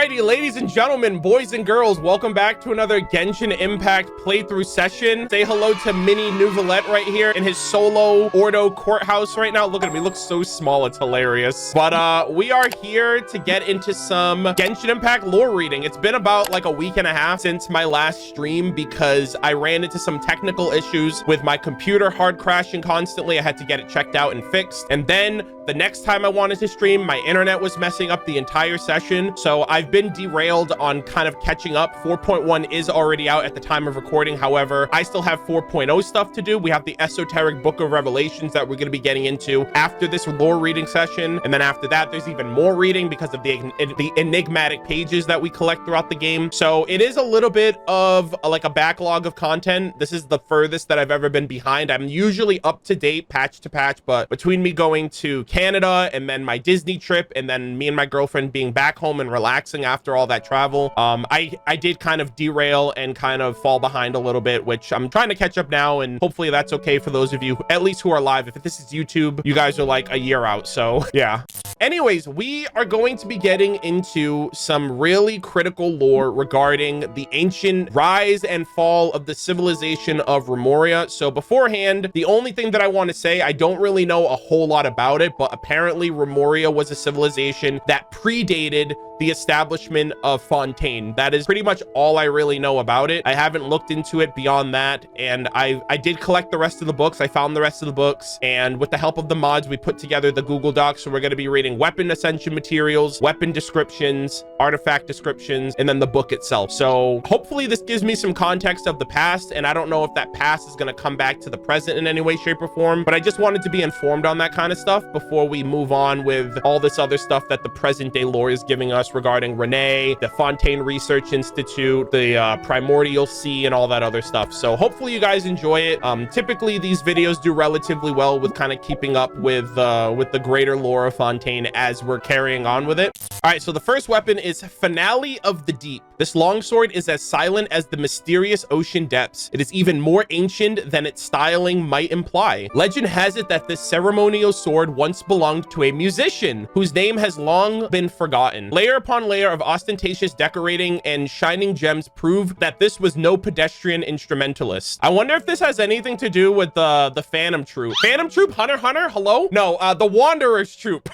Alrighty, ladies and gentlemen, boys and girls, welcome back to another Genshin Impact playthrough session. Say hello to Mini Nouvelette right here in his solo Ordo courthouse right now. Look at him, he looks so small, it's hilarious. But we are here to get into some Genshin Impact lore reading. It's been about like a week and a half since my last stream because I ran into some technical issues with my computer hard crashing constantly. I had to get it checked out and fixed. And then the next time I wanted to stream, my internet was messing up the entire session. So I've been derailed on kind of catching up. 4.1 is already out at the time of recording. However, I still have 4.0 stuff to do. We have the esoteric book of revelations that we're going to be getting into after this lore reading session. And then after that, there's even more reading because of the enigmatic pages that we collect throughout the game. So it is a little bit of like a backlog of content. This is the furthest that I've ever been behind. I'm usually up to date patch to patch, but between me going to Canada and then my Disney trip and then me and my girlfriend being back home and relaxing after all that travel, I did kind of derail and kind of fall behind a little bit, which I'm trying to catch up now, and hopefully that's okay for those of you at least who are live. If this is YouTube, you guys are like a year out, so yeah. Anyways, we are going to be getting into some really critical lore regarding the ancient rise and fall of the civilization of Remuria. So beforehand, the only thing that I want to say, I don't really know a whole lot about it, but apparently Remuria was a civilization that predated the establishment of Fontaine. That is pretty much all I really know about it. I haven't looked into it beyond that, and I did collect the rest of the books. I found the rest of the books, and with the help of the mods, we put together the Google Docs. So we're going to be reading weapon ascension materials, weapon descriptions, artifact descriptions, and then the book itself. So hopefully this gives me some context of the past, and I don't know if that past is going to come back to the present in any way, shape, or form, but I just wanted to be informed on that kind of stuff before we move on with all this other stuff that the present day lore is giving us regarding Renee, the Fontaine Research Institute, the Primordial Sea, and all that other stuff. So hopefully you guys enjoy it. Typically these videos do relatively well with kind of keeping up with the greater lore of Fontaine as we're carrying on with it. All right, so the first weapon is Finale of the Deep. This longsword is as silent as the mysterious ocean depths. It is even more ancient than its styling might imply. Legend has it that this ceremonial sword once belonged to a musician whose name has long been forgotten. Layer upon layer of ostentatious decorating and shining gems prove that this was no pedestrian instrumentalist. I wonder if this has anything to do with the Phantom Troop. Phantom Troop? Hunter x Hunter? Hello? No, the Wanderers Troop.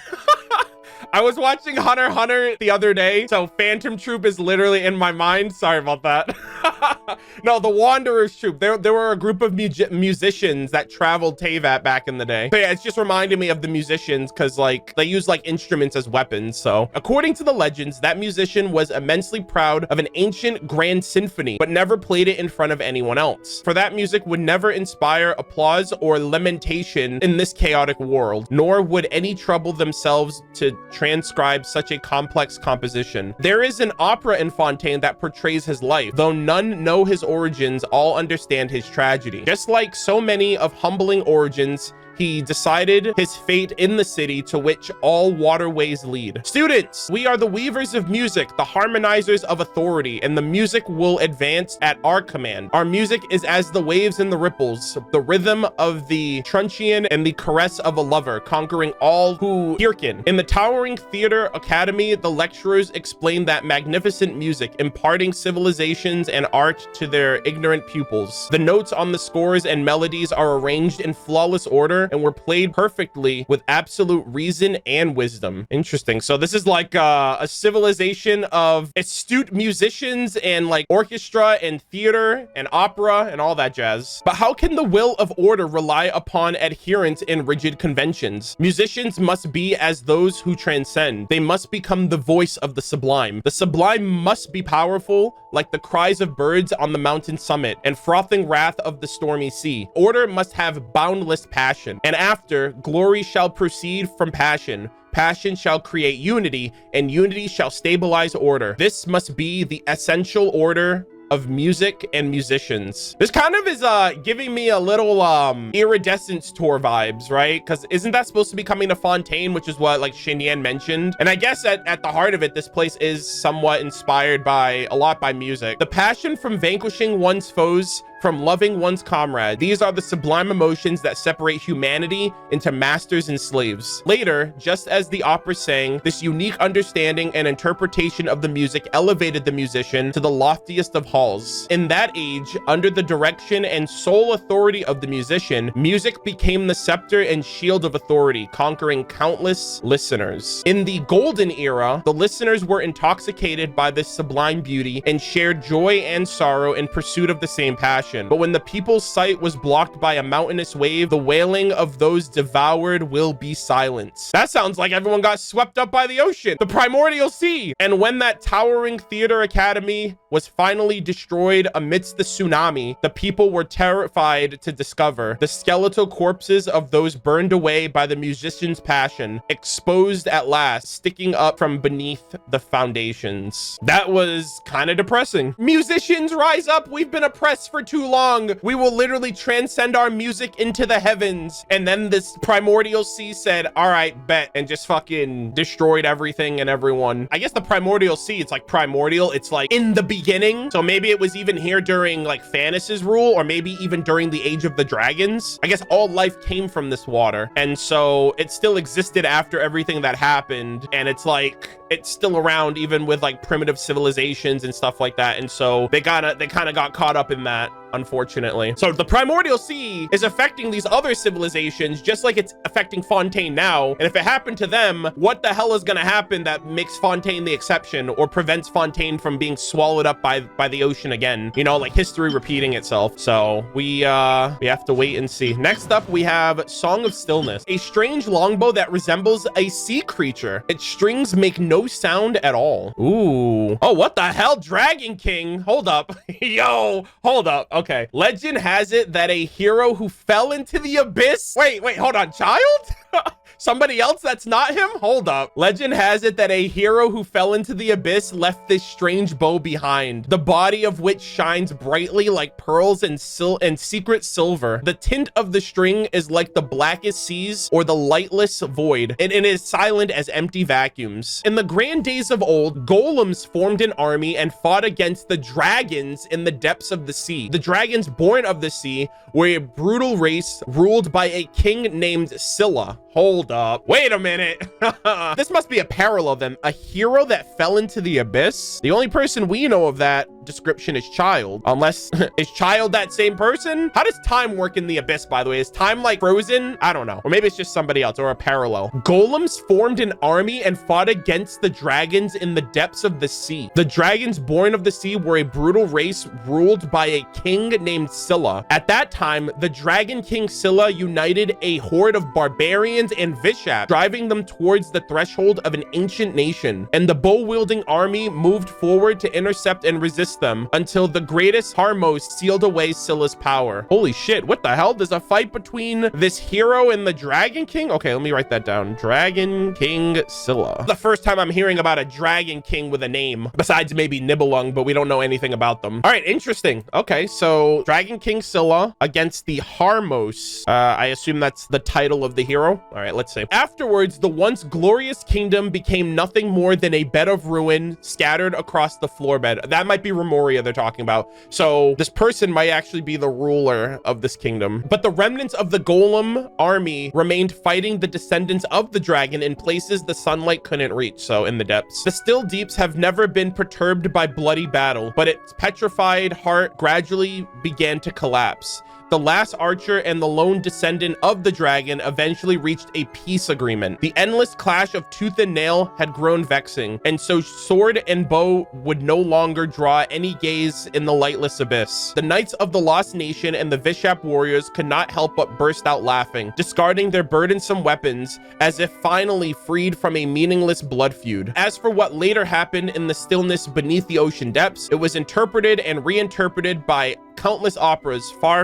I was watching Hunter x Hunter the other day, so Phantom Troop is literally in my mind. Sorry about that. No, the Wanderers Troop. There were a group of musicians that traveled Teyvat back in the day. So yeah, it's just reminding me of the musicians because like they use like instruments as weapons. So according to the legends, that musician was immensely proud of an ancient grand symphony, but never played it in front of anyone else. For that music would never inspire applause or lamentation in this chaotic world, nor would any trouble themselves to transcribe such a complex composition. There is an opera in Fontaine that portrays his life. Though none know his origins, all understand his tragedy. Just like so many of humbling origins, he decided his fate in the city to which all waterways lead. Students, we are the weavers of music, the harmonizers of authority, and the music will advance at our command. Our music is as the waves and the ripples, the rhythm of the truncheon and the caress of a lover, conquering all who hearken. In the towering theater academy, the lecturers explain that magnificent music, imparting civilizations and art to their ignorant pupils. The notes on the scores and melodies are arranged in flawless order and were played perfectly with absolute reason and wisdom. Interesting. So this is like a civilization of astute musicians and like orchestra and theater and opera and all that jazz. But how can the will of order rely upon adherence in rigid conventions? Musicians must be as those who transcend. They must become the voice of the sublime. The sublime must be powerful, like the cries of birds on the mountain summit and frothing wrath of the stormy sea. Order must have boundless passion. And after, glory shall proceed from passion. Passion shall create unity, and unity shall stabilize order. This must be the essential order of music and musicians. This kind of is giving me a little iridescence tour vibes, right? Because isn't that supposed to be coming to Fontaine, which is what like Xinyan mentioned? And I guess at the heart of it, this place is somewhat inspired by a lot by music. The passion from vanquishing one's foes from loving one's comrade. These are the sublime emotions that separate humanity into masters and slaves. Later, just as the opera sang, this unique understanding and interpretation of the music elevated the musician to the loftiest of halls. In that age, under the direction and sole authority of the musician, music became the scepter and shield of authority, conquering countless listeners. In the golden era, the listeners were intoxicated by this sublime beauty and shared joy and sorrow in pursuit of the same passion. But when the people's sight was blocked by a mountainous wave, the wailing of those devoured will be silenced. That sounds like everyone got swept up by the ocean, the primordial sea. And when that towering theater academy was finally destroyed amidst the tsunami, the people were terrified to discover the skeletal corpses of those burned away by the musician's passion, exposed at last, sticking up from beneath the foundations. That was kind of depressing. Musicians, rise up. We've been oppressed for too long. We will literally transcend our music into the heavens. And then this primordial sea said, all right, bet, and just fucking destroyed everything and everyone. I guess the primordial sea, it's like primordial. It's like in the beginning. So maybe it was even here during like Phanis' rule, or maybe even during the age of the dragons. I guess all life came from this water. And so it still existed after everything that happened. And it's like, it's still around even with like primitive civilizations and stuff like that. And so they kind of got caught up in that, unfortunately. So the primordial sea is affecting these other civilizations just like it's affecting Fontaine now. And if it happened to them, what the hell is going to happen that makes Fontaine the exception or prevents Fontaine from being swallowed up by the ocean again? You know, like history repeating itself. So we have to wait and see. Next up, we have Song of Stillness, a strange longbow that resembles a sea creature. Its strings make no sound at all. Ooh. Oh, what the hell? Dragon King. Hold up. Yo, hold up. Okay. Legend has it that a hero who fell into the abyss. Wait, hold on. Child? Somebody else that's not him? Hold up. Legend has it that a hero who fell into the abyss left this strange bow behind, the body of which shines brightly like pearls and secret silver. The tint of the string is like the blackest seas or the lightless void, and it is silent as empty vacuums. In the grand days of old, golems formed an army and fought against the dragons in the depths of the sea. The dragons born of the sea were a brutal race ruled by a king named Scylla. Hold up. Wait a minute. This must be a parallel then. A hero that fell into the abyss? The only person we know of that description is Child. Unless, is Child that same person? How does time work in the abyss, by the way? Is time like frozen? I don't know. Or maybe it's just somebody else or a parallel. Golems formed an army and fought against the dragons in the depths of the sea. The dragons born of the sea were a brutal race ruled by a king named Scylla. At that time, the dragon king Scylla united a horde of barbarians and Vishap, driving them towards the threshold of an ancient nation. And the bow-wielding army moved forward to intercept and resist them until the greatest Harmos sealed away Scylla's power. Holy shit, what the hell? There's a fight between this hero and the Dragon King? Okay, let me write that down. Dragon King Scylla. The first time I'm hearing about a Dragon King with a name, besides maybe Nibelung, but we don't know anything about them. All right, interesting. Okay, so Dragon King Scylla against the Harmos. I assume that's the title of the hero. All right, let's see. Afterwards, the once glorious kingdom became nothing more than a bed of ruin scattered across the floorbed. That might be Remuria they're talking about. So this person might actually be the ruler of this kingdom. But the remnants of the golem army remained fighting the descendants of the dragon in places the sunlight couldn't reach, so in the depths. The still deeps have never been perturbed by bloody battle, but its petrified heart gradually began to collapse. The last archer and the lone descendant of the dragon eventually reached a peace agreement. The endless clash of tooth and nail had grown vexing, and so sword and bow would no longer draw any gaze in the lightless abyss. The knights of the lost nation and the Vishap warriors could not help but burst out laughing, discarding their burdensome weapons as if finally freed from a meaningless blood feud. As for what later happened in the stillness beneath the ocean depths, it was interpreted and reinterpreted by countless operas far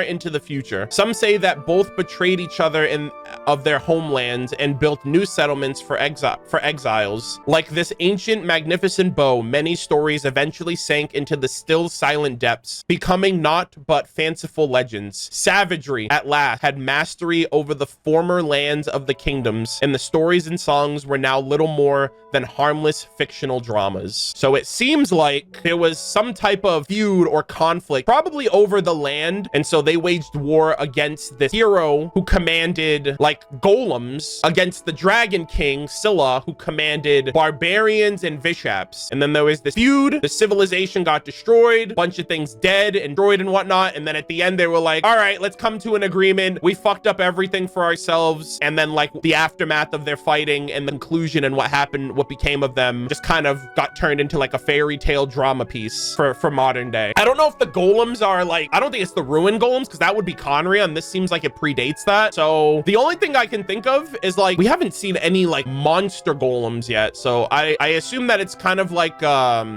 into the future. Some say that both betrayed each other of their homelands and built new settlements for exiles. Like this ancient magnificent bow, many stories eventually sank into the still silent depths, becoming naught but fanciful legends. Savagery at last had mastery over the former lands of the kingdoms, and the stories and songs were now little more than harmless fictional dramas. So it seems like there was some type of feud or conflict, probably over the land. And so they waged war against this hero who commanded like golems against the Dragon King, Scylla, who commanded barbarians and Vishaps. And then there was this feud. The civilization got destroyed, a bunch of things dead and destroyed and whatnot. And then at the end, they were like, all right, let's come to an agreement. We fucked up everything for ourselves. And then like the aftermath of their fighting and the conclusion and what happened, what became of them, just kind of got turned into like a fairy tale drama piece for modern day. I don't know if the golems are like, I don't think it's the ruin golems, because that would be Conria, and this seems like it predates that. So the only thing I can think of is like, we haven't seen any like monster golems yet. So I assume that it's kind of like,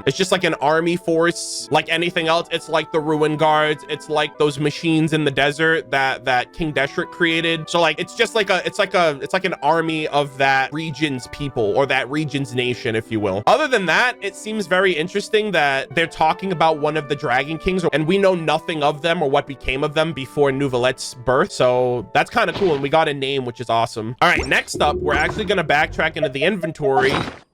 it's just like an army force, like anything else. It's like the ruin guards. It's like those machines in the desert that King Deshret created. So like, it's just like it's like an army of that region's people, or that region's nation, if you will. Other than that, it seems very interesting that they're talking about one of the Dragon Kings, and we know nothing of them or what became of them before Nouvelette's birth. So that's kind of cool. And we got a name, which is awesome. All right, next up, we're actually going to backtrack into the inventory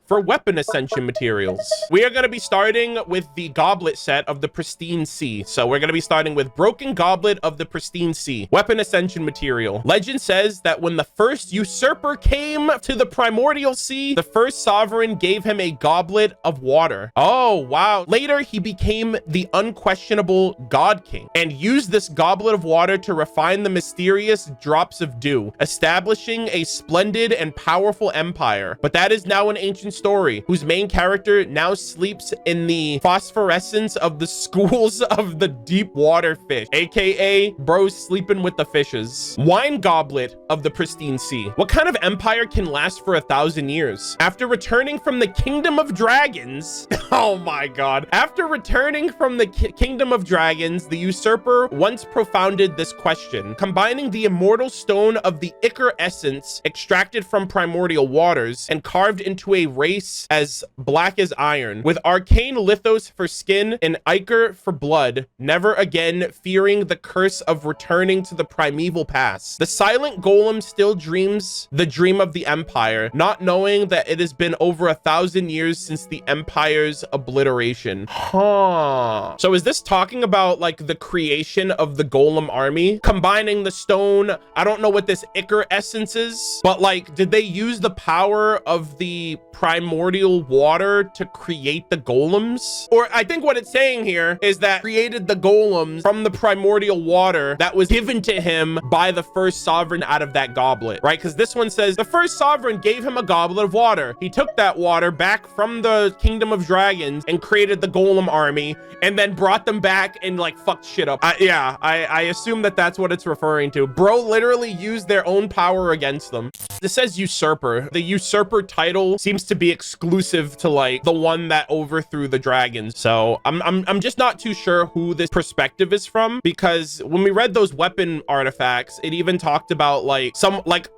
for weapon ascension materials. We are going to be starting with the goblet set of the Pristine Sea. So we're going to be starting with Broken Goblet of the Pristine Sea, weapon ascension material. Legend says that when the first usurper came to the primordial sea, the first sovereign gave him a goblet of water. Oh, wow. Later, he became the unquestionable God King and used this goblet of water to refine the mysterious drops of dew, establishing a splendid and powerful empire. But that is now an ancient story whose main character now sleeps in the phosphorescence of the schools of the deep water fish, aka bros sleeping with the fishes. Wine Goblet of the Pristine Sea. What kind of empire can last for 1,000 years? After returning from the Kingdom of Dragons, oh my god. After returning from the Kingdom of Dragons, the usurper once propounded this question, combining the immortal stone of the Ichor essence extracted from primordial waters and carved into a race as black as iron, with arcane lithos for skin and ichor for blood, never again fearing the curse of returning to the primeval past. The silent golem still dreams the dream of the empire, not knowing that it has been over 1,000 years since the empire's obliteration. Huh. So is this talking about like the creation of the golem army, combining the stone? I don't know what this ichor essence is, but like, did they use the power of the primordial water to create the golems? Or I think what it's saying here is that created the golems from the primordial water that was given to him by the first sovereign out of that goblet, right? Because this one says the first sovereign gave him a goblet of water. He took that water back from the Kingdom of Dragons and created the golem army, and then brought them back and like fucked shit up. I assume that that's what it's referring to. Bro literally used their own power against them. This says usurper. The usurper title seems to be exclusive to like the one that overthrew the dragons. So I'm just not too sure who this perspective is from, because when we read those weapon artifacts, it even talked about like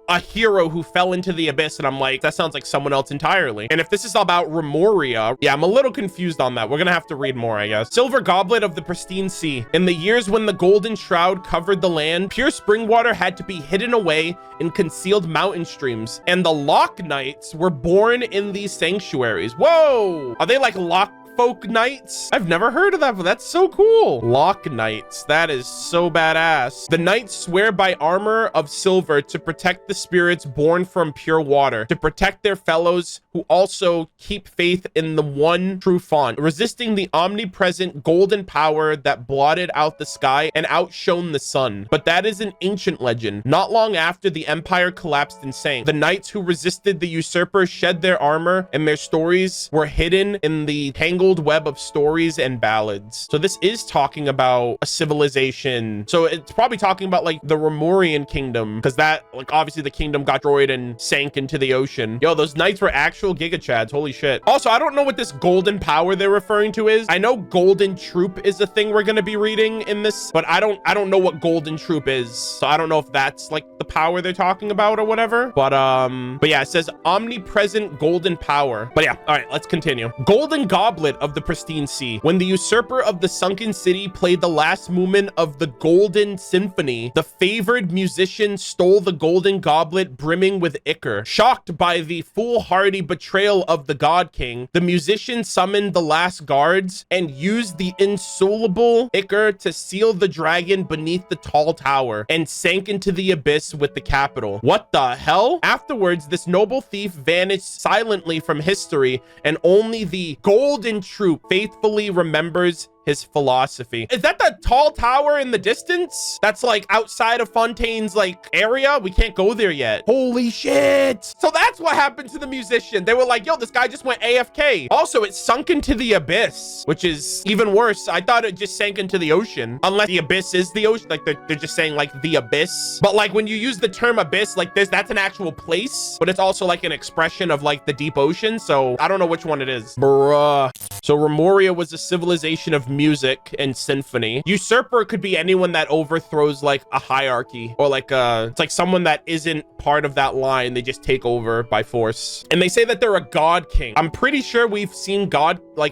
a hero who fell into the abyss, and I'm like, that sounds like someone else entirely. And if this is about Remuria, yeah, I'm a little confused on that. We're gonna have to read more, I guess. Silver Goblet of the Pristine Sea. In the years when the golden shroud covered the land, pure spring water had to be hidden away in concealed mountain streams, and the Loch Knights were born in these sanctuaries. Whoa! Are they like Loch folk knights? I've never heard of that, but that's so cool. Loch Knights. That is so badass. The knights swear by armor of silver to protect the spirits born from pure water, to protect their fellows who also keep faith in the one true font, resisting the omnipresent golden power that blotted out the sky and outshone the sun. But that is an ancient legend. Not long after the empire collapsed and sank, the knights who resisted the usurper shed their armor, and their stories were hidden in the tangled web of stories and ballads. So this is talking about a civilization. So it's probably talking about like the Remurian kingdom, because that, like, obviously the kingdom got destroyed and sank into the ocean. Yo, those knights were actual giga chads. Holy shit. Also, I don't know what this golden power they're referring to is. I know golden troop is a thing we're going to be reading in this, but I don't know what golden troop is. So I don't know if that's like the power they're talking about or whatever. But yeah, it says omnipresent golden power. But yeah, all right, let's continue. Golden Goblet goblet of the pristine sea. When the usurper of the sunken city played the last movement of the Golden Symphony, the favored musician stole the golden goblet brimming with ichor. Shocked by the foolhardy betrayal of the God King, the musician summoned the last guards and used the insoluble ichor to seal the dragon beneath the tall tower and sank into the abyss with the capital. What the hell? Afterwards, this noble thief vanished silently from history, and only the Golden Troop faithfully remembers his philosophy. Is that the tall tower in the distance? That's like outside of Fontaine's like area? We can't go there yet. Holy shit. So that's what happened to the musician. They were like, yo, this guy just went AFK. Also, it sunk into the abyss, which is even worse. I thought it just sank into the ocean. Unless the abyss is the ocean. Like they're just saying like the abyss. But like when you use the term abyss, like that's an actual place, but it's also like an expression of like the deep ocean. So I don't know which one it is. Bruh. So Remuria was a civilization of music and symphony. Usurper could be anyone that overthrows like a hierarchy, or like it's like someone that isn't part of that line. They just take over by force. And they say that they're a god king. I'm pretty sure we've seen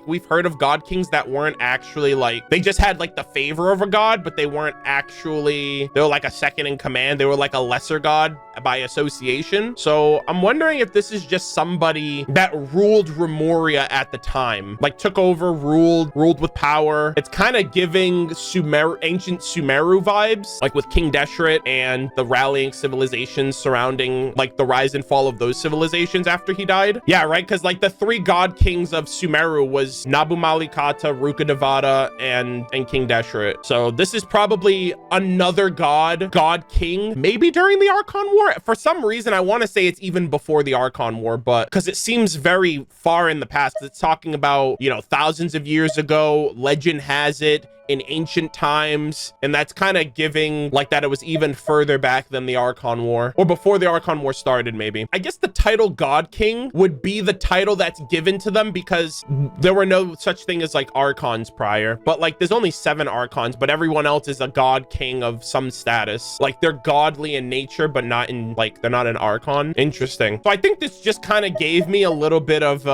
we've heard of god kings that weren't actually like, they just had like the favor of a god, but they weren't actually, they were like a second in command. They were like a lesser god by association. So I'm wondering if this is just somebody that ruled Remuria at the time, like took over, ruled with power. It's kind of giving ancient Sumeru vibes, like with King Deshret and the rallying civilizations surrounding like the rise and fall of those civilizations after he died. Yeah, right? Because like the three god kings of Sumeru was Nabu Malikata, Rukkhadevata, and King Deshret. So this is probably another god king, maybe during the Archon War. For some reason, I want to say it's even before the Archon War, but because it seems very far in the past. It's talking about, you know, thousands of years ago. Legend has it in ancient times, and that's kind of giving like that it was even further back than the Archon War, or before the Archon War started. Maybe I guess the title God King would be the title that's given to them because there were no such thing as like archons prior, but like there's only 7 archons, but everyone else is a god king of some status. Like they're godly in nature, but not in like, they're not an archon. Interesting. So I think this just kind of gave me a little bit of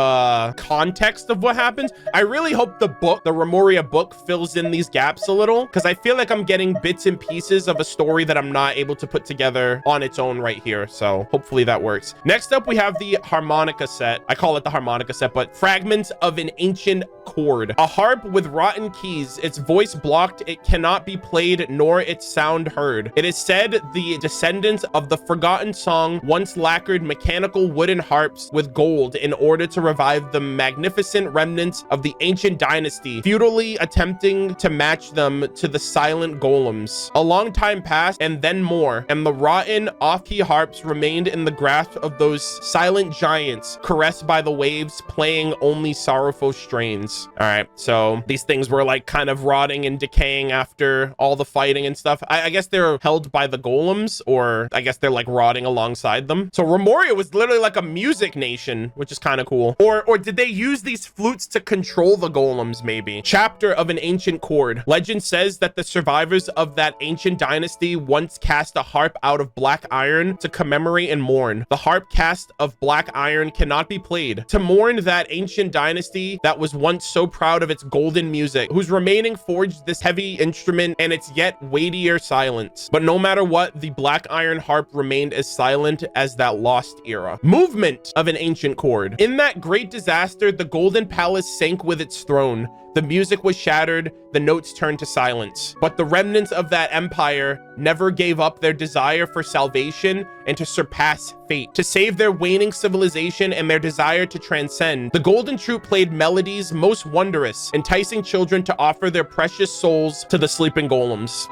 context of what happens. I really hope the Remuria book fills in these gaps a little, because I feel like I'm getting bits and pieces of a story that I'm not able to put together on its own right here. So hopefully that works. Next up, we have the harmonica set. I call it the harmonica set, but fragments of an ancient chord. A harp with rotten keys, its voice blocked, it cannot be played nor its sound heard. It is said the descendants of the forgotten song once lacquered mechanical wooden harps with gold in order to revive the magnificent remnants of the ancient dynasty, futilely attempting to match them to the silent golems. A long time passed, and then more, and the rotten off-key harps remained in the grasp of those silent giants, caressed by the waves, playing only sorrowful strains. All right, so these things were like kind of rotting and decaying after all the fighting and stuff. I guess they're held by the golems, or I guess they're like rotting alongside them. So Remuria was literally like a music nation, which is kind of cool. Or did they use these flutes to control the golems maybe? Chapter of an ancient chord. Legend says that the survivors of that ancient dynasty once cast a harp out of black iron to commemorate and mourn. The harp cast of black iron cannot be played. To mourn that ancient dynasty that was once so proud of its golden music, whose remaining forged this heavy instrument and its yet weightier silence. But no matter what, the black iron harp remained as silent as that lost era. Movement of an ancient chord. In that great disaster, the golden palace sank with its throne. The music was shattered, the notes turned to silence. But the remnants of that empire never gave up their desire for salvation and to surpass fate. To save their waning civilization and their desire to transcend, the Golden Troop played melodies most wondrous, enticing children to offer their precious souls to the sleeping golems.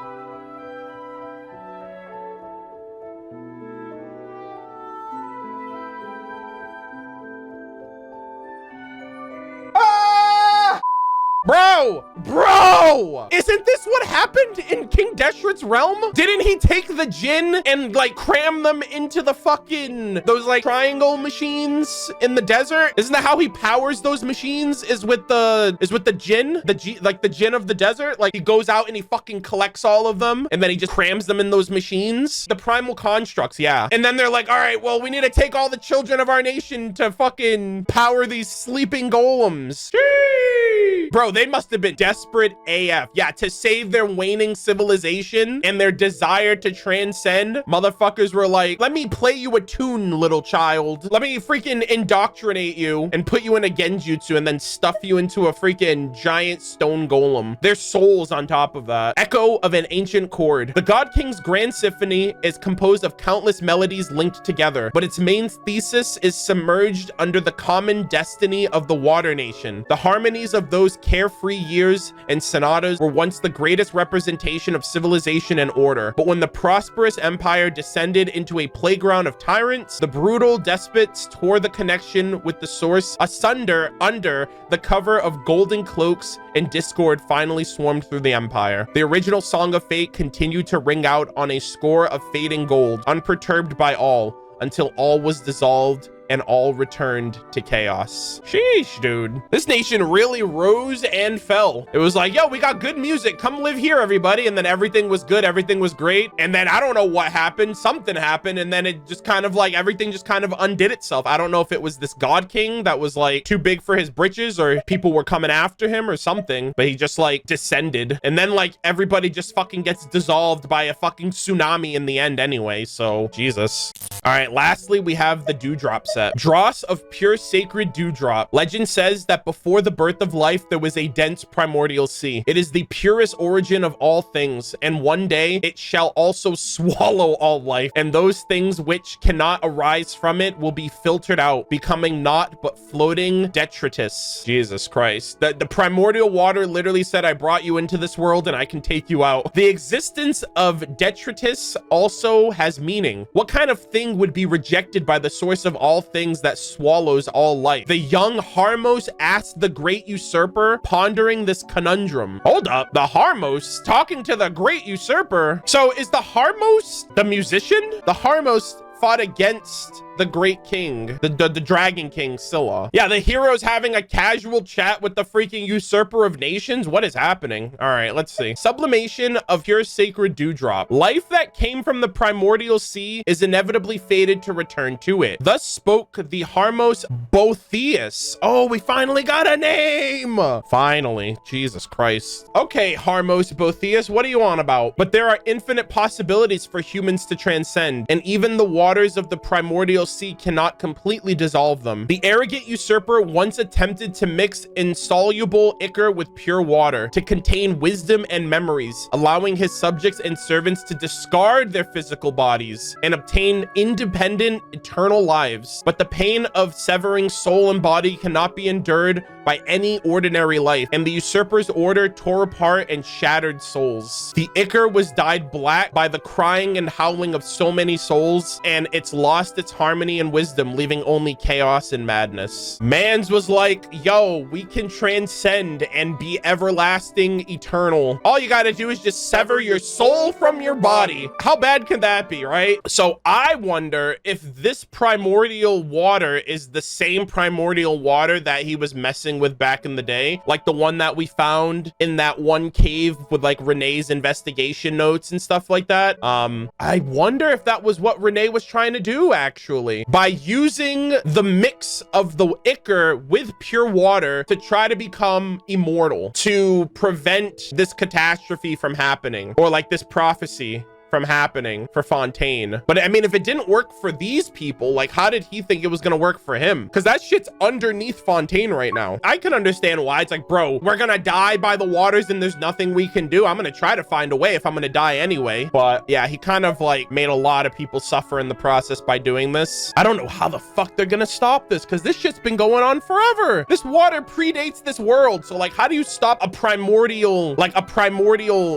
Bro, isn't this what happened in King Deshret's realm? Didn't he take the Jinn and like cram them into the fucking, those like triangle machines in the desert? Isn't that how he powers those machines, is with the Jinn, like the Jinn of the desert? Like he goes out and he fucking collects all of them and then he just crams them in those machines. The primal constructs, yeah. And then they're like, all right, well, we need to take all the children of our nation to fucking power these sleeping golems. Sheesh. Bro, they must have been desperate AF. Yeah, to save their waning civilization and their desire to transcend, motherfuckers were like, let me play you a tune, little child. Let me freaking indoctrinate you and put you in a genjutsu and then stuff you into a freaking giant stone golem. Their souls on top of that. Echo of an ancient chord. The God King's Grand Symphony is composed of countless melodies linked together, but its main thesis is submerged under the common destiny of the Water Nation. The harmonies of those carefree years and sonatas were once the greatest representation of civilization and order, but when the prosperous empire descended into a playground of tyrants, the brutal despots tore the connection with the source asunder under the cover of golden cloaks, and discord finally swarmed through the empire. The original Song of Fate continued to ring out on a score of fading gold, unperturbed by all, until all was dissolved and all returned to chaos. Sheesh, dude. This nation really rose and fell. It was like, yo, we got good music. Come live here, everybody. And then everything was good. Everything was great. And then I don't know what happened. Something happened. And then it just kind of like, everything just kind of undid itself. I don't know if it was this God King that was like too big for his britches, or people were coming after him or something, but he just like descended. And then like everybody just fucking gets dissolved by a fucking tsunami in the end anyway. So Jesus. All right. Lastly, we have the Dewdrop set. Dross of pure sacred dewdrop. Legend says that before the birth of life, there was a dense primordial sea. It is the purest origin of all things, and one day it shall also swallow all life, and those things which cannot arise from it will be filtered out, becoming naught but floating detritus. Jesus Christ. The primordial water literally said, I brought you into this world and I can take you out. The existence of detritus also has meaning. What kind of thing would be rejected by the source of all things that swallows all life? The young Harmos asked the great usurper, pondering this conundrum. Hold up, the Harmos talking to the great usurper? So is the Harmos the musician? The Harmos fought against the great king, the dragon king Scylla. Yeah, the hero's having a casual chat with the freaking usurper of nations. What is happening? All right, let's see. Sublimation of pure sacred dewdrop. Life that came from the primordial sea is inevitably fated to return to it. Thus spoke the Harmos Botheus. Oh, we finally got a name. Finally. Jesus Christ. Okay, Harmos Botheus, what are you on about? But there are infinite possibilities for humans to transcend, and even the waters of the primordial sea cannot completely dissolve them. The arrogant usurper once attempted to mix insoluble ichor with pure water to contain wisdom and memories, allowing his subjects and servants to discard their physical bodies and obtain independent eternal lives. But the pain of severing soul and body cannot be endured by any ordinary life, and the usurper's order tore apart and shattered souls. The ichor was dyed black by the crying and howling of so many souls, and it's lost its harmony and wisdom, leaving only chaos and madness. Mans was like, yo, we can transcend and be everlasting, eternal. All you gotta do is just sever your soul from your body. How bad can that be, right? So I wonder if this primordial water is the same primordial water that he was messing with back in the day, like the one that we found in that one cave with like Renee's investigation notes and stuff like that. I wonder if that was what Renee was trying to do, actually, by using the mix of the ichor with pure water to try to become immortal, to prevent this catastrophe from happening, or like this prophecy from happening for Fontaine. But I mean, if it didn't work for these people, like how did he think it was gonna work for him? Because that shit's underneath Fontaine right now. I can understand why. It's like, bro, we're gonna die by the waters and there's nothing we can do. I'm gonna try to find a way if I'm gonna die anyway. But yeah, he kind of like made a lot of people suffer in the process by doing this. I don't know how the fuck they're gonna stop this, because this shit's been going on forever. This water predates this world. So like, how do you stop a primordial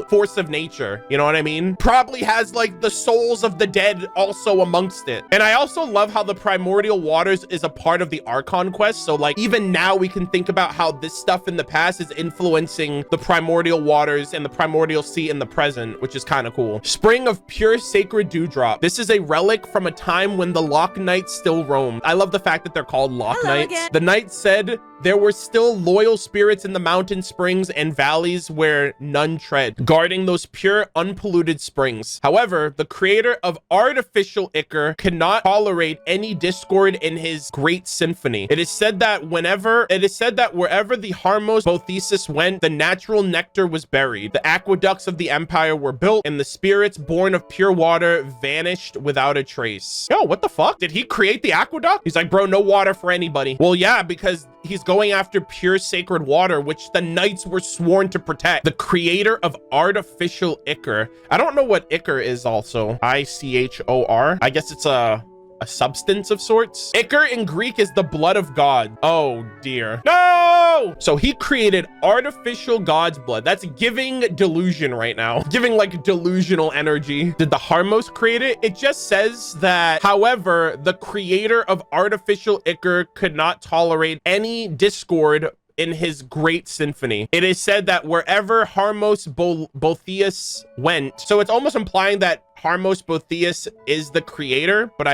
force of nature? You know what I mean? Probably has like the souls of the dead also amongst it. And I also love how the primordial waters is a part of the Archon quest. So like, even now we can think about how this stuff in the past is influencing the primordial waters and the primordial sea in the present, which is kind of cool. Spring of pure sacred dewdrop. This is a relic from a time when the Lock Knights still roamed. I love the fact that they're called Lock Knights. Again. The knights said there were still loyal spirits in the mountain springs and valleys where none tread, guarding those pure, unpolluted springs. However, the creator of artificial ichor could not tolerate any discord in his great symphony. It is said that wherever the Harmos Boethus went, the natural nectar was buried. The aqueducts of the empire were built, and the spirits born of pure water vanished without a trace. Yo, what the fuck? Did he create the aqueduct? He's like, bro, no water for anybody. Well, yeah, because he's going after pure sacred water, which the knights were sworn to protect. The creator of artificial ichor. I don't know what ichor is also. I-C-H-O-R. I guess it's a substance of sorts. Ichor in Greek is the blood of God. Oh dear. No! So he created artificial God's blood. That's giving delusion right now. Giving like delusional energy. Did the Harmos create it? It just says that, however, the creator of artificial ichor could not tolerate any discord in his great symphony. It is said that wherever Harmos Boethus went, so it's almost implying that Harmos Boethus is the creator, but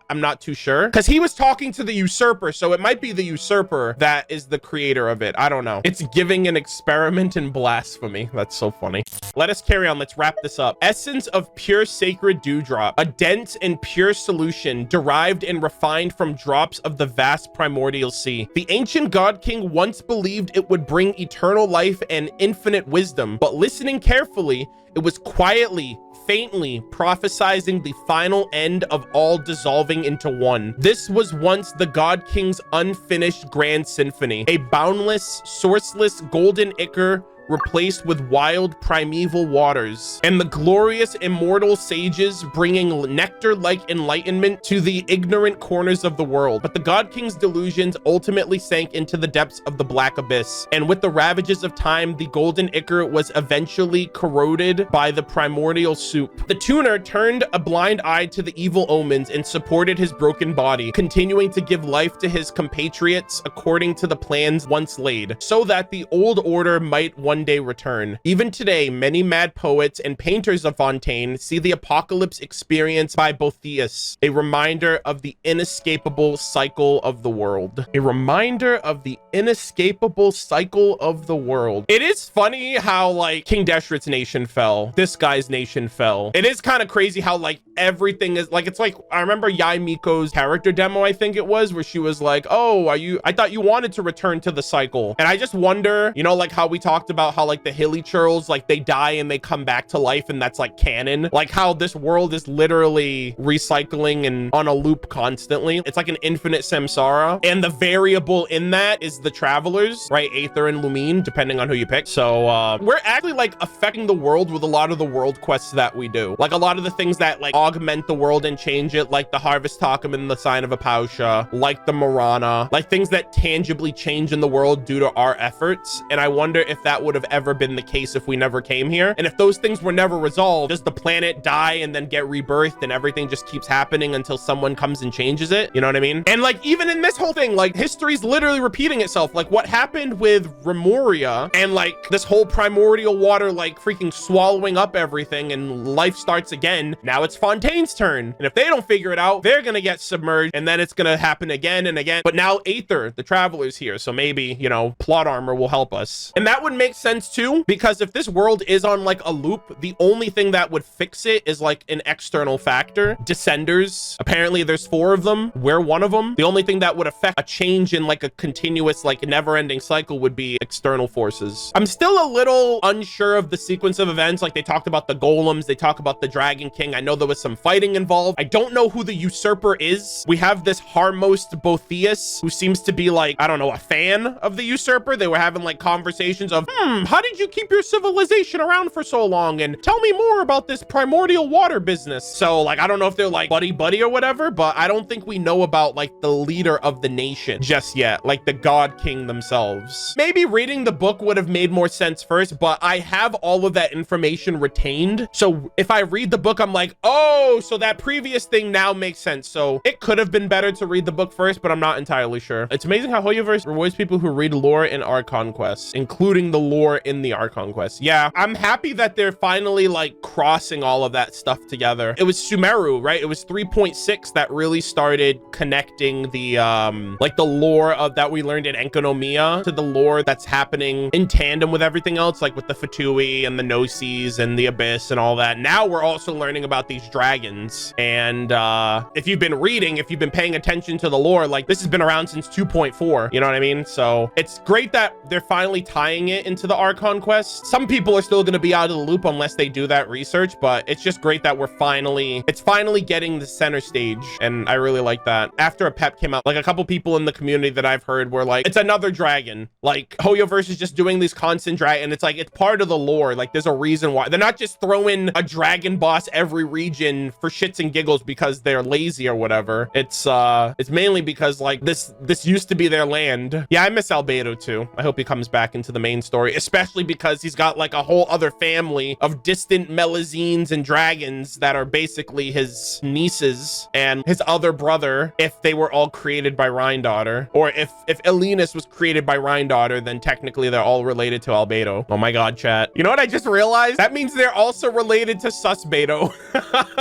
I'm not too sure, because he was talking to the usurper, so it might be the usurper that is the creator of it. I don't know. It's giving an experiment in blasphemy. That's so funny. Let us carry on. Let's wrap this up. Essence of pure sacred dewdrop, a dense and pure solution derived and refined from drops of the vast primordial sea. The ancient god king once believed it would bring eternal life and infinite wisdom, but listening carefully, it was quietly, faintly prophesizing the final end of all dissolving into one. This was once the God King's unfinished grand symphony, a boundless, sourceless golden ichor replaced with wild primeval waters, and the glorious immortal sages bringing nectar-like enlightenment to the ignorant corners of the world. But the God King's delusions ultimately sank into the depths of the black abyss, and with the ravages of time, the golden ichor was eventually corroded by the primordial soup. The tuner turned a blind eye to the evil omens and supported his broken body, continuing to give life to his compatriots according to the plans once laid, so that the old order might one day return. Even today, many mad poets and painters of Fontaine see the apocalypse experienced by Boethus, a reminder of the inescapable cycle of the world. A reminder of the inescapable cycle of the world. It is funny how like King Deshret's nation fell. This guy's nation fell. It is kind of crazy how like everything is like, it's like, I remember Yai Miko's character demo, I think it was, where she was like, oh, I thought you wanted to return to the cycle. And I just wonder, you know, like how we talked about how like the hilly churls, like they die and they come back to life, and that's like canon, like how this world is literally recycling and on a loop constantly. It's like an infinite samsara, and the variable in that is the travelers, right? Aether and Lumine, depending on who you pick. So we're actually like affecting the world with a lot of the world quests that we do, like a lot of the things that like augment the world and change it, like the Harvest Token and the Sign of Apausha, like the Marana, like things that tangibly change in the world due to our efforts. And I wonder if that would have ever been the case if we never came here, and if those things were never resolved, does the planet die and then get rebirthed and everything just keeps happening until someone comes and changes it? You know what I mean? And like even in this whole thing, like history's literally repeating itself. Like what happened with Remuria and like this whole primordial water like freaking swallowing up everything and life starts again. Now it's Fontaine's turn, and if they don't figure it out, they're gonna get submerged, and then it's gonna happen again and again. But now Aether, the traveler's here, so maybe, you know, plot armor will help us. And that would make sense too, because if this world is on like a loop, the only thing that would fix it is like an external factor. Descenders, apparently there's 4 of them, we're one of them. The only thing that would affect a change in like a continuous like never-ending cycle would be external forces. I'm still a little unsure of the sequence of events. Like they talked about the golems, they talk about the Dragon King. I know there was some fighting involved. I don't know who the usurper is. We have this Harmos Boethus who seems to be like, I don't know, a fan of the usurper. They were having like conversations of, how did you keep your civilization around for so long? And tell me more about this primordial water business. So like, I don't know if they're like buddy or whatever, but I don't think we know about like the leader of the nation just yet, like the God King themselves. Maybe reading the book would have made more sense first, but I have all of that information retained. So if I read the book, I'm like, oh, so that previous thing now makes sense. So it could have been better to read the book first, but I'm not entirely sure. It's amazing how Hoyoverse rewards people who read lore and Archon quests, including the lore lore in the Archon quest. Yeah, I'm happy that they're finally like crossing all of that stuff together. It was Sumeru, right? It was 3.6 that really started connecting the like the lore of that we learned in Enkonomiya to the lore that's happening in tandem with everything else, like with the Fatui and the Gnosis and the Abyss and all that. Now we're also learning about these dragons. And if you've been reading, if you've been paying attention to the lore, like this has been around since 2.4, you know what I mean? So it's great that they're finally tying it into the Archon quest. Some people are still going to be out of the loop unless they do that research, but it's just great that it's finally getting the center stage, and I really like that. After a pep came out, like a couple people in the community that I've heard were like, it's another dragon. Like Hoyoverse is just doing these constant dragon. It's like, it's part of the lore. Like there's a reason why they're not just throwing a dragon boss every region for shits and giggles because they're lazy or whatever. It's mainly because like this used to be their land. Yeah, I miss Albedo too. I hope he comes back into the main story, especially because he's got like a whole other family of distant Melazines and dragons that are basically his nieces and his other brother, if they were all created by Rhine-Daughter, or if Elenus was created by Rhine-Daughter, then technically they're all related to Albedo. Oh my god, chat. You know what I just realized? That means they're also related to Susbedo.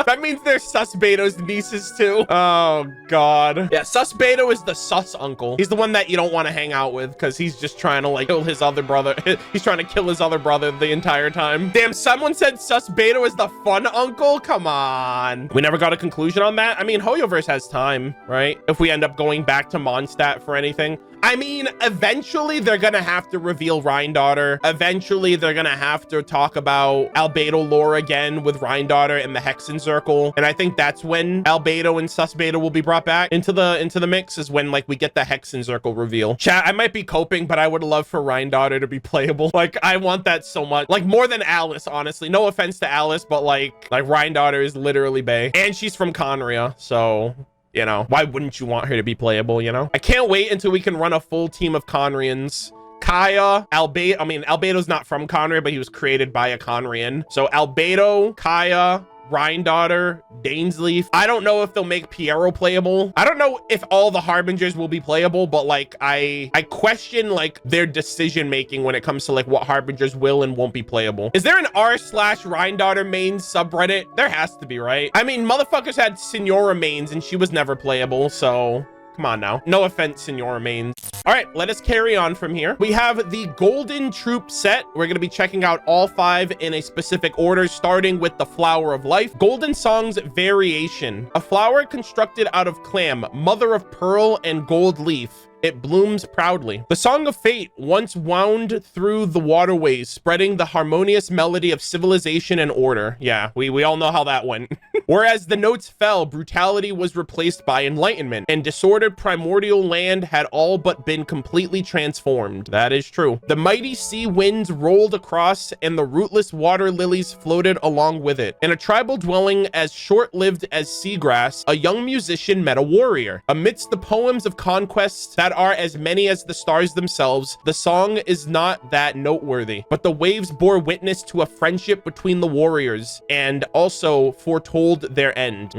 That means they're Susbedo's nieces too. Oh god. Yeah, Susbedo is the sus uncle. He's the one that you don't want to hang out with because he's just trying to like kill his other brother. He's trying to kill his other brother the entire time. Damn, someone said Susbedo is the fun uncle? Come on. We never got a conclusion on that. I mean, Hoyoverse has time, right? If we end up going back to Mondstadt for anything. I mean, eventually they're gonna have to reveal Rhine-Daughter. Eventually they're gonna have to talk about Albedo lore again with Rhine-Daughter and the Hexen Circle. And I think that's when Albedo and Susbedo will be brought back into the mix, is when like we get the Hexen Circle reveal. Chat, I might be coping, but I would love for Rhine-Daughter to be playable. Like I want that so much. Like more than Alice, honestly. No offense to Alice, but like Rhine-Daughter is literally bae. And she's from Conria, so you know, why wouldn't you want her to be playable, you know? I can't wait until we can run a full team of Conrians. Kaya, Albedo, I mean, Albedo's not from Conria, but he was created by a Conrian. So Albedo, Kaya, Rhine-Daughter, Dainsleif. I don't know if they'll make Piero playable. I don't know if all the Harbingers will be playable, but like I question like their decision making when it comes to like what Harbingers will and won't be playable. Is there an r/Rhine-Daughter main subreddit? There has to be, right? I mean, motherfuckers had Signora mains and she was never playable, so come on now. No offense, Signora mains. All right, let us carry on from here. We have the Golden Troop set. We're going to be checking out all 5 in a specific order, starting with the Flower of Life. Golden Song's Variation. A flower constructed out of clam, mother of pearl, and gold leaf. It blooms proudly. The Song of Fate once wound through the waterways, spreading the harmonious melody of civilization and order. Yeah, we all know how that went. Whereas the notes fell, brutality was replaced by enlightenment, and disordered primordial land had all but been completely transformed. That is true. The mighty sea winds rolled across, and the rootless water lilies floated along with it. In a tribal dwelling as short-lived as seagrass, a young musician met a warrior. Amidst the poems of conquests that are as many as the stars themselves, the song is not that noteworthy, but the waves bore witness to a friendship between the warriors and also foretold their end.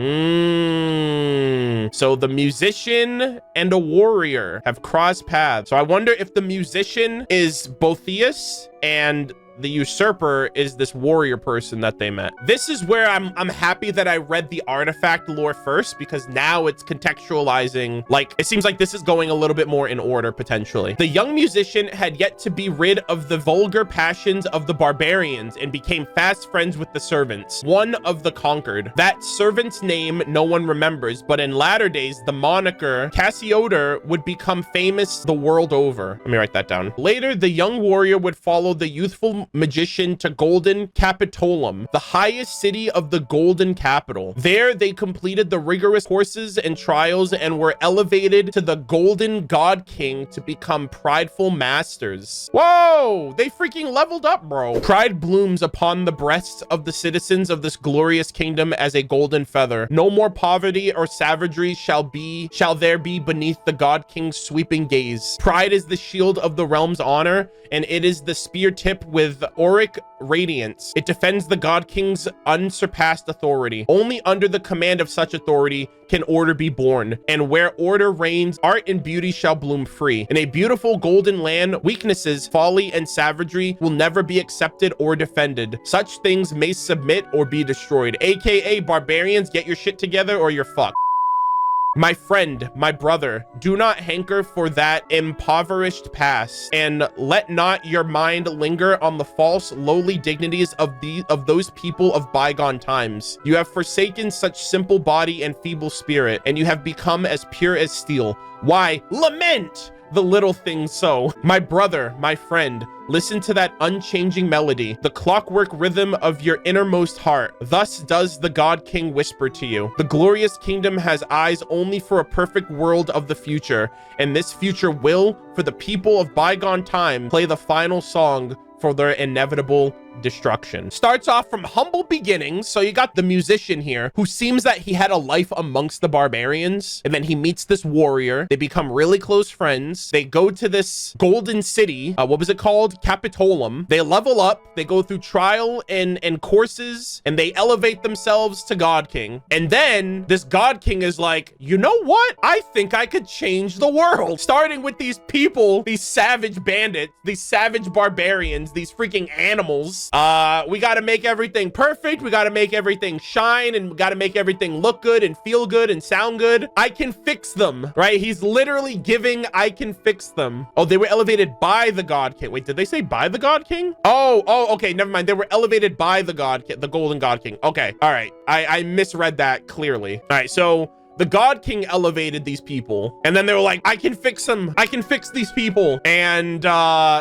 So the musician and a warrior have crossed paths. So I wonder if the musician is Botheus and the usurper is this warrior person that they met. This is where I'm happy that I read the artifact lore first, because now it's contextualizing, like it seems like this is going a little bit more in order potentially. The young musician had yet to be rid of the vulgar passions of the barbarians and became fast friends with the servants, one of the conquered. That servant's name no one remembers, but in latter days the moniker Cassiodor would become famous the world over. Let me write that down. Later, the young warrior would follow the youthful magician to Golden Capitolum, the highest city of the Golden Capital. There they completed the rigorous courses and trials and were elevated to the Golden God King to become prideful masters. Whoa, they freaking leveled up, bro. Pride blooms upon the breasts of the citizens of this glorious kingdom as a golden feather. No more poverty or savagery shall there be beneath the God King's sweeping gaze. Pride is the shield of the realm's honor, and it is the spear tip with with auric radiance. It defends the God King's unsurpassed authority. Only under the command of such authority can order be born, and where order reigns, art and beauty shall bloom free. In a beautiful golden land, weaknesses, folly, and savagery will never be accepted or defended. Such things may submit or be destroyed. AKA barbarians, get your shit together or you're fucked. My friend, my brother, do not hanker for that impoverished past, and let not your mind linger on the false, lowly dignities of those people of bygone times. You have forsaken such simple body and feeble spirit, and you have become as pure as steel. Why, lament the little things so. My brother, my friend, listen to that unchanging melody, the clockwork rhythm of your innermost heart. Thus does the God King whisper to you. The glorious kingdom has eyes only for a perfect world of the future, and this future will, for the people of bygone time, play the final song for their inevitable destruction. Starts off from humble beginnings. So you got the musician here who seems that he had a life amongst the barbarians, and then he meets this warrior. They become really close friends. They go to this golden city. What was it called? Capitolum. They level up. They go through trial and courses, and they elevate themselves to God King. And then this God King is like, you know what? I think I could change the world. Starting with these people, these savage bandits, these savage barbarians, these freaking animals. We got to make everything perfect. We got to make everything shine, and we got to make everything look good and feel good and sound good. I can fix them, right? He's literally giving, I can fix them. Oh, they were elevated by the God King. Wait, did they say by the God King? Oh, okay. Never mind. They were elevated by the God King, the golden God King. Okay. All right. I misread that clearly. All right. So the God King elevated these people, and then they were like, I can fix them. I can fix these people. And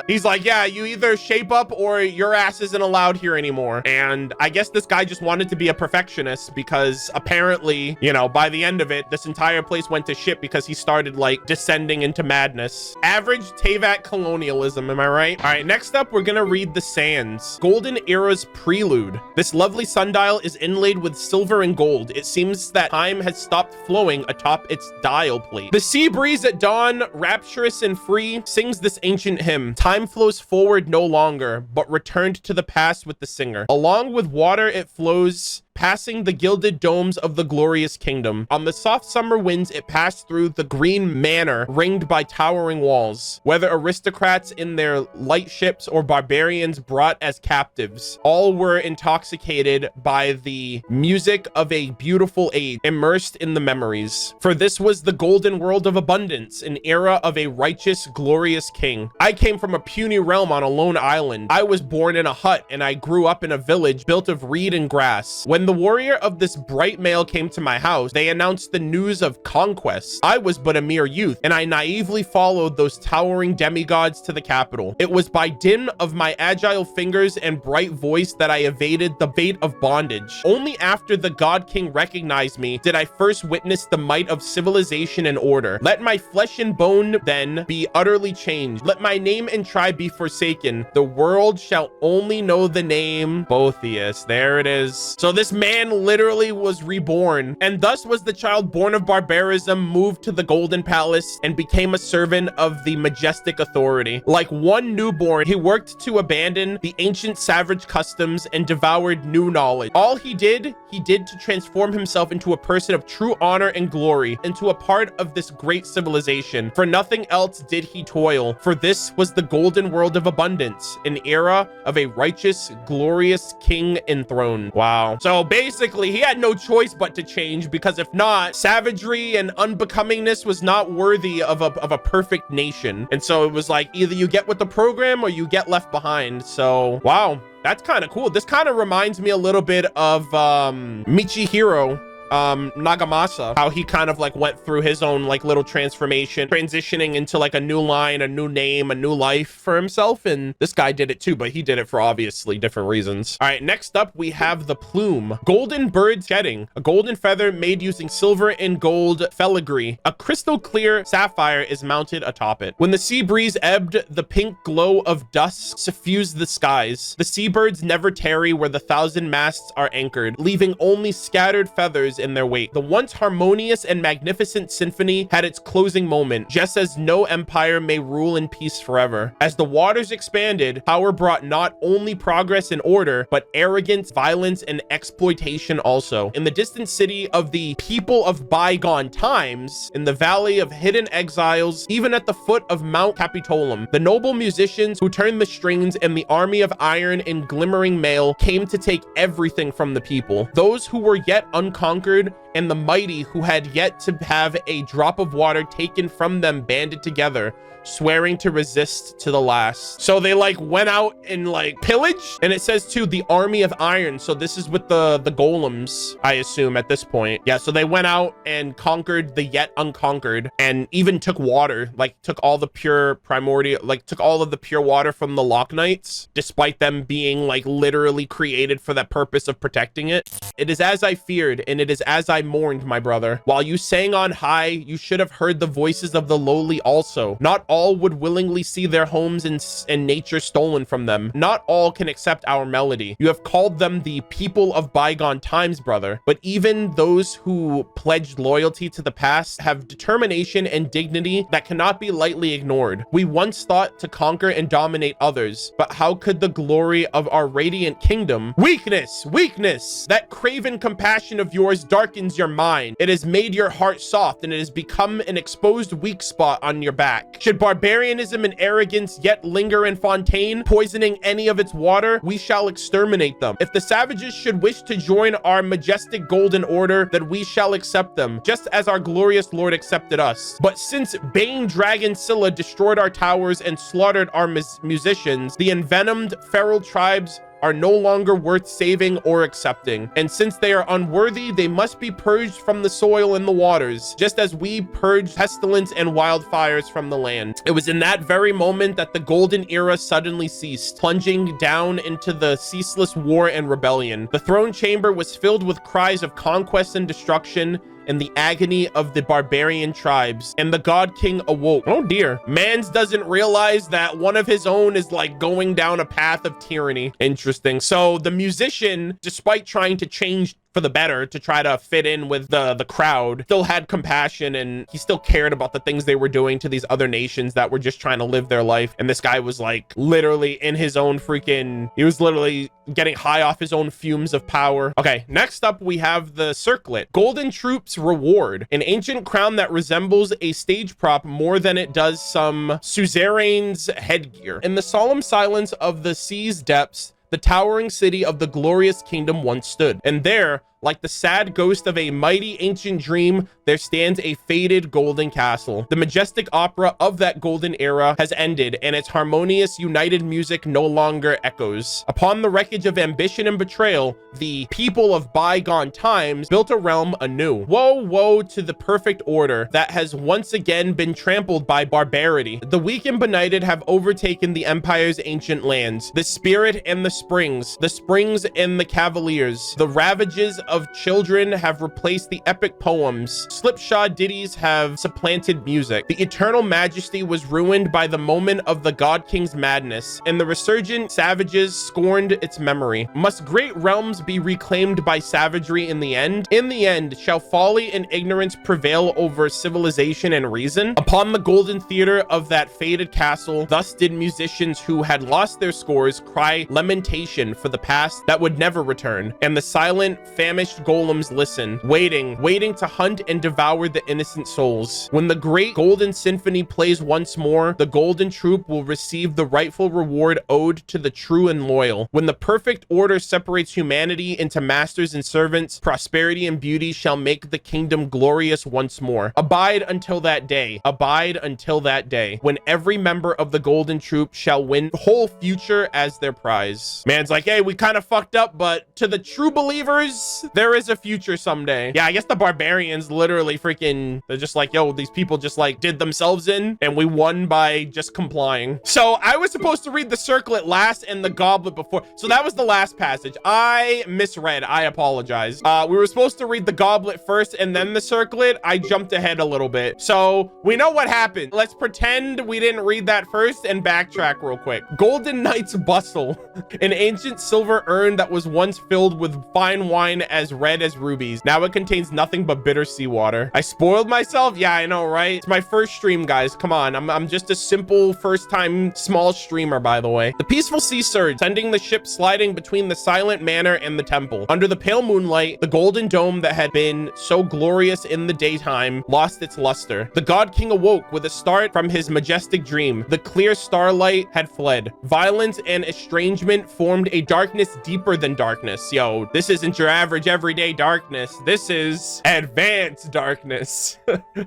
he's like, yeah, you either shape up or your ass isn't allowed here anymore. And I guess this guy just wanted to be a perfectionist, because apparently, you know, by the end of it, this entire place went to shit because he started like descending into madness. Average Teyvat colonialism, am I right? All right, next up, we're gonna read the Sands. Golden Era's Prelude. This lovely sundial is inlaid with silver and gold. It seems that time has stopped flowing atop its dial plate. The sea breeze at dawn, rapturous and free, sings this ancient hymn. Time flows forward no longer, but returned to the past with the singer. Along with water it flows, passing the gilded domes of the glorious kingdom. On the soft summer winds, it passed through the green manor ringed by towering walls. Whether aristocrats in their light ships or barbarians brought as captives, all were intoxicated by the music of a beautiful age, immersed in the memories. For this was the golden world of abundance, an era of a righteous, glorious king. I came from a puny realm on a lone island. I was born in a hut, and I grew up in a village built of reed and grass. When the warrior of this bright male came to my house, they announced the news of conquest. I was but a mere youth, and I naively followed those towering demigods to the capital. It was by dint of my agile fingers and bright voice that I evaded the fate of bondage. Only after the God King recognized me did I first witness the might of civilization and order. Let my flesh and bone then be utterly changed. Let my name and tribe be forsaken. The world shall only know the name Botheus. There it is. So this man literally was reborn, and thus was the child born of barbarism moved to the golden palace and became a servant of the majestic authority. Like one newborn, he worked to abandon the ancient savage customs and devoured new knowledge. All he did to transform himself into a person of true honor and glory, into a part of this great civilization. For nothing else did he toil, for this was the golden world of abundance, an era of a righteous, glorious king enthroned. Wow. So basically, he had no choice but to change, because if not, savagery and unbecomingness was not worthy of a perfect nation. And so it was like, either you get with the program or you get left behind. So wow, that's kind of cool. This kind of reminds me a little bit of Michihiro Nagamasa, how he kind of like went through his own like little transformation, transitioning into like a new line, a new name, a new life for himself. And this guy did it too, but he did it for obviously different reasons. All right, next up we have the plume. Golden bird shedding, a golden feather made using silver and gold filigree. A crystal clear sapphire is mounted atop it. When the sea breeze ebbed, the pink glow of dusk suffused the skies. The seabirds never tarry where the thousand masts are anchored, leaving only scattered feathers empires in their wake. The once harmonious and magnificent symphony had its closing moment, just as no empire may rule in peace forever. As the waters expanded, power brought not only progress and order, but arrogance, violence, and exploitation also. In the distant city of the people of bygone times, in the valley of hidden exiles, even at the foot of Mount Capitolum, the noble musicians who turned the strings and the army of iron and glimmering mail came to take everything from the people. Those who were yet unconquered and the mighty who had yet to have a drop of water taken from them banded together, swearing to resist to the last. So they like went out and like pillage, and it says too the army of iron. So this is with the golems, I assume, at this point. Yeah, so they went out and conquered the yet unconquered, and even took water, like took all the pure primordial, like took all of the pure water from the Lock Knights, despite them being like literally created for that purpose of protecting it. It is as I feared, and it is as I mourned, my brother. While you sang on high, you should have heard the voices of the lowly also. Not all would willingly see their homes and nature stolen from them. Not all can accept our melody. You have called them the people of bygone times, brother. But even those who pledged loyalty to the past have determination and dignity that cannot be lightly ignored. We once thought to conquer and dominate others, but how could the glory of our radiant kingdom... Weakness! Weakness! That craven compassion of yours darkens your mind. It has made your heart soft, and it has become an exposed weak spot on your back. Should barbarianism and arrogance yet linger in Fontaine, poisoning any of its water, we shall exterminate them. If the savages should wish to join our majestic golden order, then we shall accept them, just as our glorious lord accepted us. But since Bane Dragon Scylla destroyed our towers and slaughtered our musicians, the envenomed feral tribes are no longer worth saving or accepting. And since they are unworthy, they must be purged from the soil and the waters, just as we purged pestilence and wildfires from the land. It was in that very moment that the golden era suddenly ceased, plunging down into the ceaseless war and rebellion. The throne chamber was filled with cries of conquest and destruction, and the agony of the barbarian tribes, and the god king awoke. Oh dear. Mans doesn't realize that one of his own is like going down a path of tyranny. Interesting. So the musician, despite trying to change for the better to try to fit in with the crowd, still had compassion, and he still cared about the things they were doing to these other nations that were just trying to live their life. And this guy was like literally in his own freaking, he was literally getting high off his own fumes of power. Okay, next up we have the circlet. Golden Troops Reward, an ancient crown that resembles a stage prop more than it does some suzerain's headgear. In the solemn silence of the sea's depths, the towering city of the glorious kingdom once stood, and there, like the sad ghost of a mighty ancient dream, there stands a faded golden castle. The majestic opera of that golden era has ended, and its harmonious, united music no longer echoes. Upon the wreckage of ambition and betrayal, the people of bygone times built a realm anew. Woe, woe to the perfect order that has once again been trampled by barbarity. The weak and benighted have overtaken the empire's ancient lands. The spirit and the springs and the cavaliers. The ravages of children have replaced the epic poems. Slipshod ditties have supplanted music. The eternal majesty was ruined by the moment of the god king's madness, and the resurgent savages scorned its memory. Must great realms be reclaimed by savagery in the end? In the end, shall folly and ignorance prevail over civilization and reason? Upon the golden theater of that faded castle, thus did musicians who had lost their scores cry lamentation for the past that would never return, and the silent, famished golems listen, waiting to hunt and devour the innocent souls. When the great golden symphony plays once more, the golden troop will receive the rightful reward owed to the true and loyal. When the perfect order separates humanity into masters and servants, prosperity and beauty shall make the kingdom glorious once more. Abide until that day. Abide until that day, when every member of the golden troop shall win the whole future as their prize. Man's like, hey, we kind of fucked up, but to the true believers, there is a future someday. Yeah, I guess the barbarians literally freaking, they're just like, yo, these people just like did themselves in, and we won by just complying. So I was supposed to read the circlet last and the goblet before. So that was the last passage. I misread. I apologize. We were supposed to read the goblet first and then the circlet. I jumped ahead a little bit. So we know what happened. Let's pretend we didn't read that first and backtrack real quick. Golden Knight's Bustle, an ancient silver urn that was once filled with fine wine as red as rubies. Now it contains nothing but bitter seawater. I spoiled myself? Yeah, I know, right? It's my first stream, guys. Come on. I'm just a simple first-time small streamer, by the way. The peaceful sea surge, sending the ship sliding between the silent manor and the temple. Under the pale moonlight, the golden dome that had been so glorious in the daytime lost its luster. The God King awoke with a start from his majestic dream. The clear starlight had fled. Violence and estrangement formed a darkness deeper than darkness. Yo, this isn't your average everyday darkness. This is advanced darkness.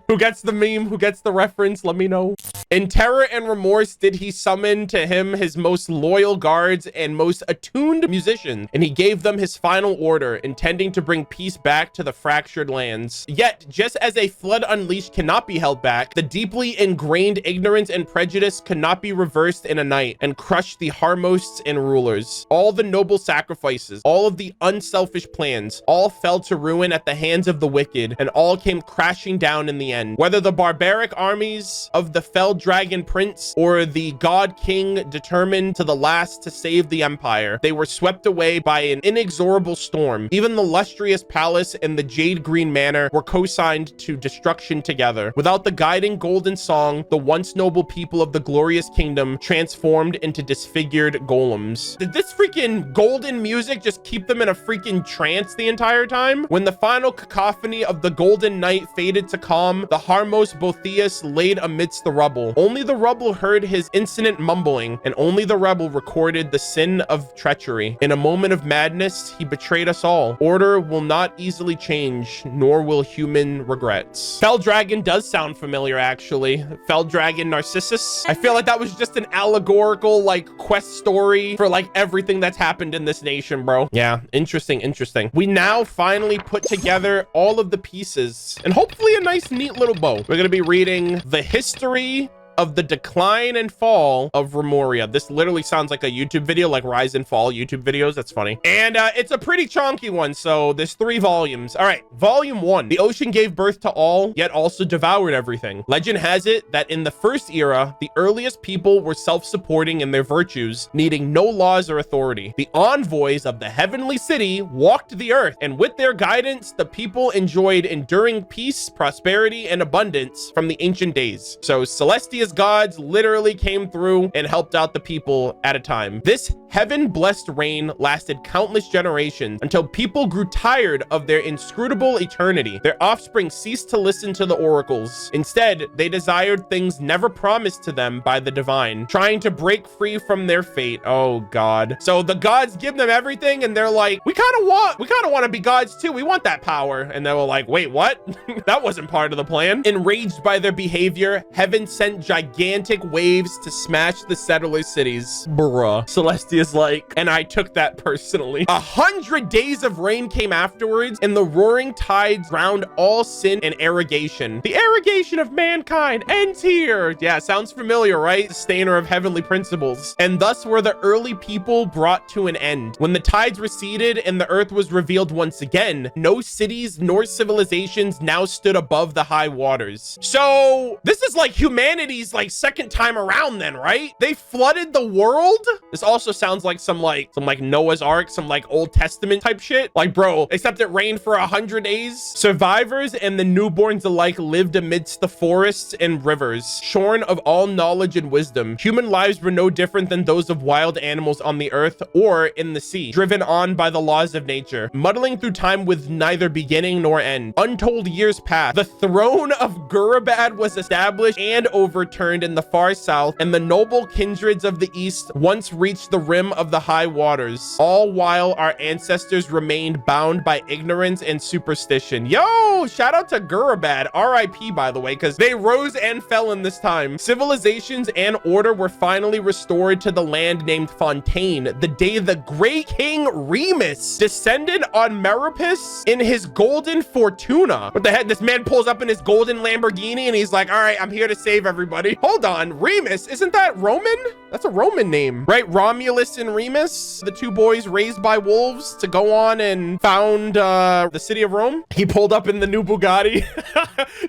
Who gets the meme? Who gets the reference? Let me know. In terror and remorse did he summon to him his most loyal guards and most attuned musicians, and he gave them his final order, intending to bring peace back to the fractured lands. Yet, just as a flood unleashed cannot be held back, the deeply ingrained ignorance and prejudice could not be reversed in a night and crush the harmosts and rulers. All the noble sacrifices, all of the unselfish plans, all fell to ruin at the hands of the wicked, and all came crashing down in the end. Whether the barbaric armies of the fell dragon prince or the god king determined to the last to save the empire, they were swept away by an inexorable storm. Even the lustrous palace and the jade green manor were co-signed to destruction together. Without the guiding golden song, the once noble people of the glorious kingdom transformed into disfigured golems. Did this freaking golden music just keep them in a freaking trance the entire time? When the final cacophony of the golden night faded to calm, the Harmos Botheus laid amidst the rubble. Only the rubble heard his insolent mumbling, and only the rebel recorded the sin of treachery. In a moment of madness, he betrayed us all. Order will not easily change, nor will human regrets. Fell Dragon does sound familiar, actually. Fell Dragon Narcissus. I feel like that was just an allegorical, like, quest story for, like, everything that's happened in this nation, bro. Yeah, interesting, interesting. We now finally put together all of the pieces, and hopefully a nice, neat little bow. We're gonna be reading the history of the decline and fall of Remuria. This literally sounds like a YouTube video, like rise and fall YouTube videos. That's funny. And it's a pretty chunky one, so there's 3 volumes. All right, volume 1. The ocean gave birth to all, yet also devoured everything. Legend has it that in the first era, the earliest people were self-supporting in their virtues, needing no laws or authority. The envoys of the heavenly city walked the earth, and with their guidance, the people enjoyed enduring peace, prosperity, and abundance from the ancient days. So Celestia's gods literally came through and helped out the people at a time. This heaven-blessed reign lasted countless generations until people grew tired of their inscrutable eternity. Their offspring ceased to listen to the oracles. Instead, they desired things never promised to them by the divine, trying to break free from their fate. Oh God. So the gods give them everything and they're like, we kind of want to be gods too. We want that power. And they were like, wait, what? That wasn't part of the plan. Enraged by their behavior, heaven sent gigantic waves to smash the settler cities. Bruh. Celestia's like, and I took that personally. 100 days of rain came afterwards, and the roaring tides drowned all sin and arrogation. The arrogation of mankind ends here. Yeah, sounds familiar, right? Sustainer of heavenly principles. And thus were the early people brought to an end. When the tides receded and the earth was revealed once again, no cities nor civilizations now stood above the high waters. So this is like humanity's like second time around then, right? They flooded the world. This also sounds like some Noah's Ark, some like Old Testament type shit. Like, bro, except it rained for 100 days. Survivors and the newborns alike lived amidst the forests and rivers, shorn of all knowledge and wisdom. Human lives were no different than those of wild animals on the earth or in the sea, driven on by the laws of nature, muddling through time with neither beginning nor end. Untold years passed. The throne of Gurabad was established and overturned in the far south, and the noble kindreds of the east once reached the rim of the high waters, all while our ancestors remained bound by ignorance and superstition. Yo, shout out to Gurabad, RIP, by the way, because they rose and fell in this time. Civilizations and order were finally restored to the land named Fontaine, the day the great king Remus descended on Meripus in his golden Fortuna. What the heck? This man pulls up in his golden Lamborghini and he's like, all right, I'm here to save everybody. buddy. Hold on. Remus, isn't that Roman? That's a Roman name, right? Romulus and Remus, the two boys raised by wolves to go on and found the city of Rome. He pulled up in the new Bugatti.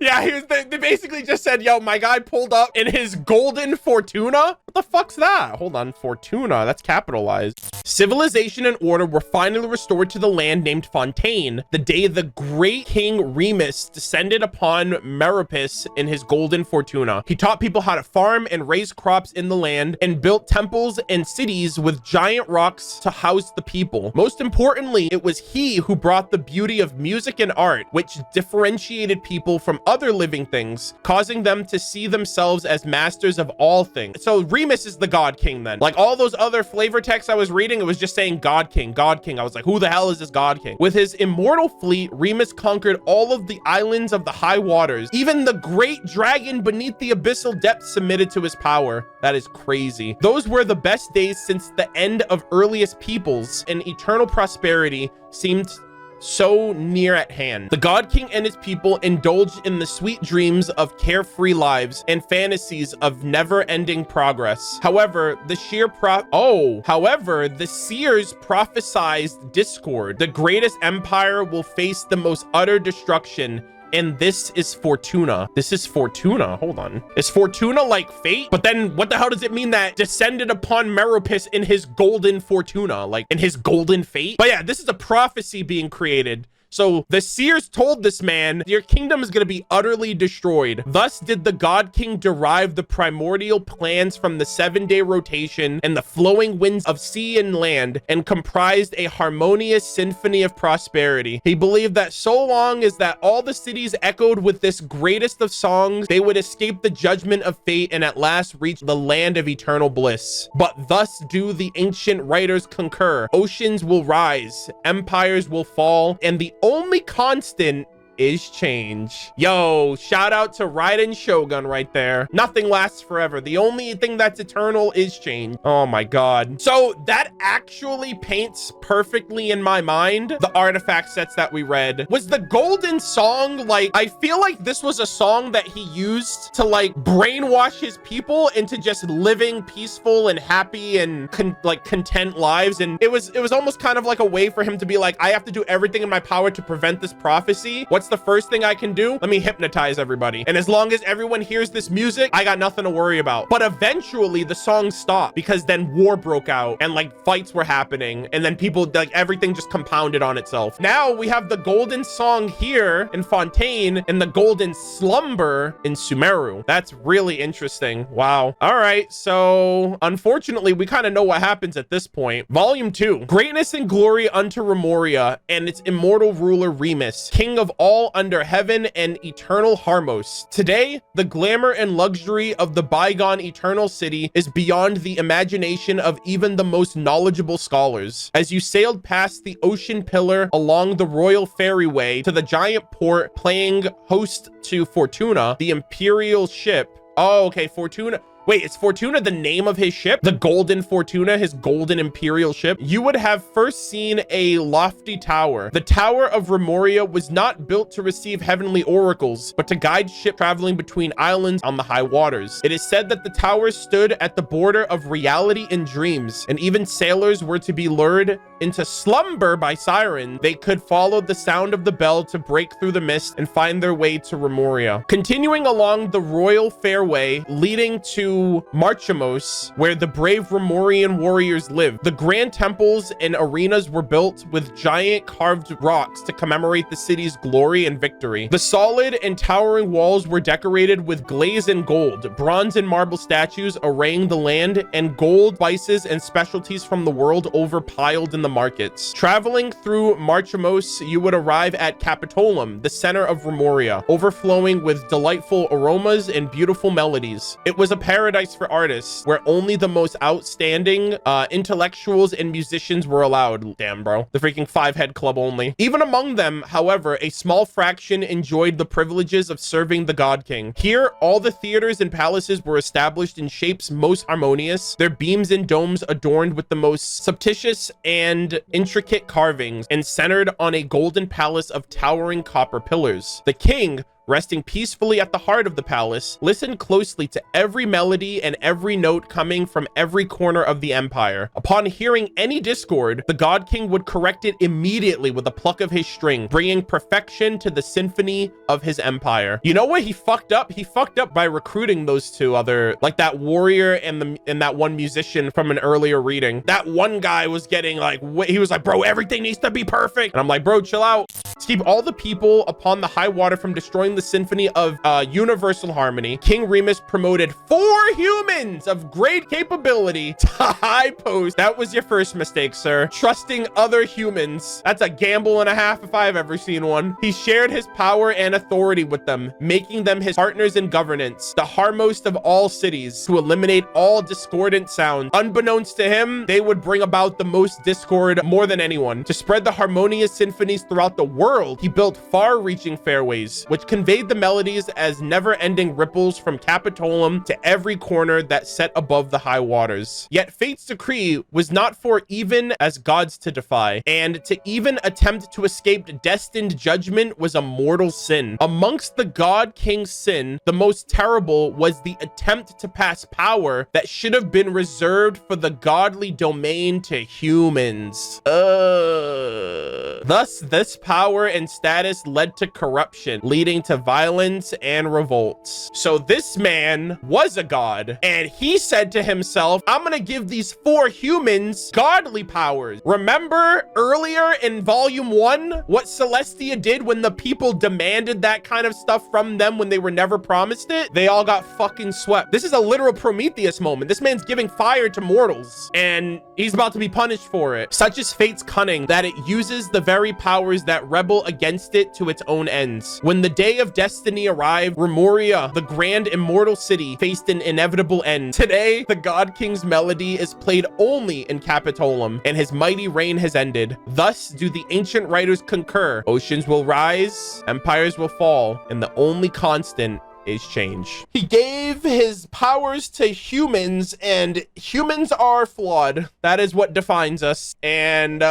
Yeah, they basically just said, yo, my guy pulled up in his golden Fortuna. What the fuck's that? Hold on, Fortuna, that's capitalized. Civilization and order were finally restored to the land named Fontaine the day the great King Remus descended upon Meropis in his golden Fortuna. He taught people how to farm and raise crops in the land and built temples and cities with giant rocks to house the people. Most importantly, it was he who brought the beauty of music and art, which differentiated people from other living things, causing them to see themselves as masters of all things. So Remus is the God King then. Like all those other flavor texts I was reading, it was just saying God King, God King. I was like, who the hell is this God King? With his immortal fleet, Remus conquered all of the islands of the high waters. Even the great dragon beneath the abyssal depths submitted to his power. That is crazy. Those were the best days since the end of earliest peoples, and eternal prosperity seemed so near at hand. The God King and his people indulged in the sweet dreams of carefree lives and fantasies of never-ending progress. However, the seers prophesied discord. The greatest empire will face the most utter destruction. And this is Fortuna. This is Fortuna. Hold on. Is Fortuna like fate? But then what the hell does it mean that descended upon Meropis in his golden Fortuna? Like in his golden fate? But yeah, this is a prophecy being created. So the seers told this man, your kingdom is going to be utterly destroyed. Thus did the God King derive the primordial plans from the 7-day rotation and the flowing winds of sea and land, and comprised a harmonious symphony of prosperity. He believed that so long as that all the cities echoed with this greatest of songs, they would escape the judgment of fate and at last reach the land of eternal bliss. But thus do the ancient writers concur. Oceans will rise, empires will fall, and the only constant is change. Yo, shout out to Raiden Shogun right there. Nothing lasts forever. The only thing that's eternal is change. Oh my god. So that actually paints perfectly in my mind the artifact sets that we read. Was the golden song, like, I feel like this was a song that he used to like brainwash his people into just living peaceful and happy and content lives. And it was almost kind of like a way for him to be like, I have to do everything in my power to prevent this prophecy. What's the first thing I can do? Let me hypnotize everybody. And as long as everyone hears this music, I got nothing to worry about. But eventually the song stopped because then war broke out and like fights were happening. And then people, like everything just compounded on itself. Now we have the golden song here in Fontaine and the golden slumber in Sumeru. That's really interesting. Wow. All right. So unfortunately, we kind of know what happens at this point. Volume 2. Greatness and glory unto Remuria and its immortal ruler Remus, king of all under heaven and eternal Harmos. Today, the glamour and luxury of the bygone eternal city is beyond the imagination of even the most knowledgeable scholars. As you sailed past the ocean pillar along the royal ferryway to the giant port playing host to Fortuna, the imperial ship. Oh, okay, Fortuna. Wait, is Fortuna the name of his ship? The Golden Fortuna, his golden imperial ship? You would have first seen a lofty tower. The Tower of Remuria was not built to receive heavenly oracles, but to guide ship traveling between islands on the high waters. It is said that the tower stood at the border of reality and dreams, and even sailors were to be lured into slumber by sirens. They could follow the sound of the bell to break through the mist and find their way to Remuria. Continuing along the royal fairway leading to Marchamos, where the brave Remurian warriors lived. The grand temples and arenas were built with giant carved rocks to commemorate the city's glory and victory. The solid and towering walls were decorated with glaze and gold, bronze and marble statues arraying the land, and gold, spices, and specialties from the world over piled in the markets. Traveling through Marchamos, you would arrive at Capitolum, the center of Remuria, overflowing with delightful aromas and beautiful melodies. It was a paradise for artists where only the most outstanding intellectuals and musicians were allowed. Damn, bro. The freaking 5-head club only. Even among them, however, a small fraction enjoyed the privileges of serving the God King. Here, all the theaters and palaces were established in shapes most harmonious, their beams and domes adorned with the most subtitious and intricate carvings, and centered on a golden palace of towering copper pillars. The king, Resting peacefully at the heart of the palace, listen closely to every melody and every note coming from every corner of the empire. Upon hearing any discord, the God King would correct it immediately with a pluck of his string, bringing perfection to the symphony of his empire. You know what he fucked up? He fucked up by recruiting those two other, like that warrior and that one musician from an earlier reading. That one guy was getting like, he was like, bro, everything needs to be perfect. And I'm like, bro, chill out. To keep all the people upon the high water from destroying the symphony of universal harmony, King Remus promoted 4 humans of great capability to high post. That was your first mistake, sir. Trusting other humans. That's a gamble and a half if I've ever seen one. He shared his power and authority with them, making them his partners in governance, the harmonious of all cities, to eliminate all discordant sounds. Unbeknownst to him, they would bring about the most discord more than anyone. To spread the harmonious symphonies throughout the world, he built far-reaching fairways, which conveyed the melodies as never-ending ripples from Capitolum to every corner that set above the high waters. Yet fate's decree was not for even as gods to defy, and to even attempt to escape destined judgment was a mortal sin. Amongst the God King's sin, the most terrible was the attempt to pass power that should have been reserved for the godly domain to humans. Thus, this power and status led to corruption, leading to violence and revolts. So this man was a god, and he said to himself, I'm gonna give these 4 humans godly powers. Remember earlier in volume 1 what Celestia did when the people demanded that kind of stuff from them when they were never promised it? They all got fucking swept. This is a literal Prometheus moment. This man's giving fire to mortals, and he's about to be punished for it. Such is fate's cunning that it uses the very powers that rebel against it to its own ends. When the day of destiny arrived, Remuria, the grand immortal city, faced an inevitable end. Today, the God King's melody is played only in Capitolum, and his mighty reign has ended. Thus do the ancient writers concur. Oceans will rise, empires will fall, and the only constant is change. He gave his powers to humans, and humans are flawed. That is what defines us. And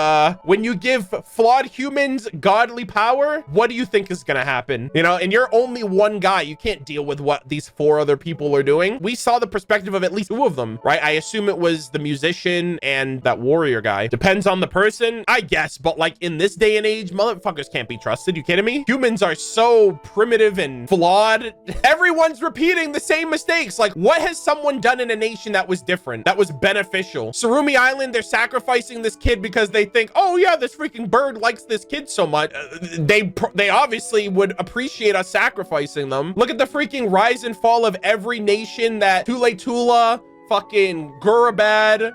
when you give flawed humans godly power, what do you think is gonna happen? You know, and you're only one guy. You can't deal with what these 4 other people are doing. We saw the perspective of at least 2 of them, right? I assume it was the musician and that warrior guy. Depends on the person, I guess, but like in this day and age, motherfuckers can't be trusted. You kidding me? Humans are so primitive and flawed. Everyone's repeating the same mistakes. Like, what has someone done in a nation that was different, that was beneficial? Sarumi Island, they're sacrificing this kid because they think, oh yeah, this freaking bird likes this kid so much. They obviously would appreciate us sacrificing them. Look at the freaking rise and fall of every nation that Tula, fucking Gurabad,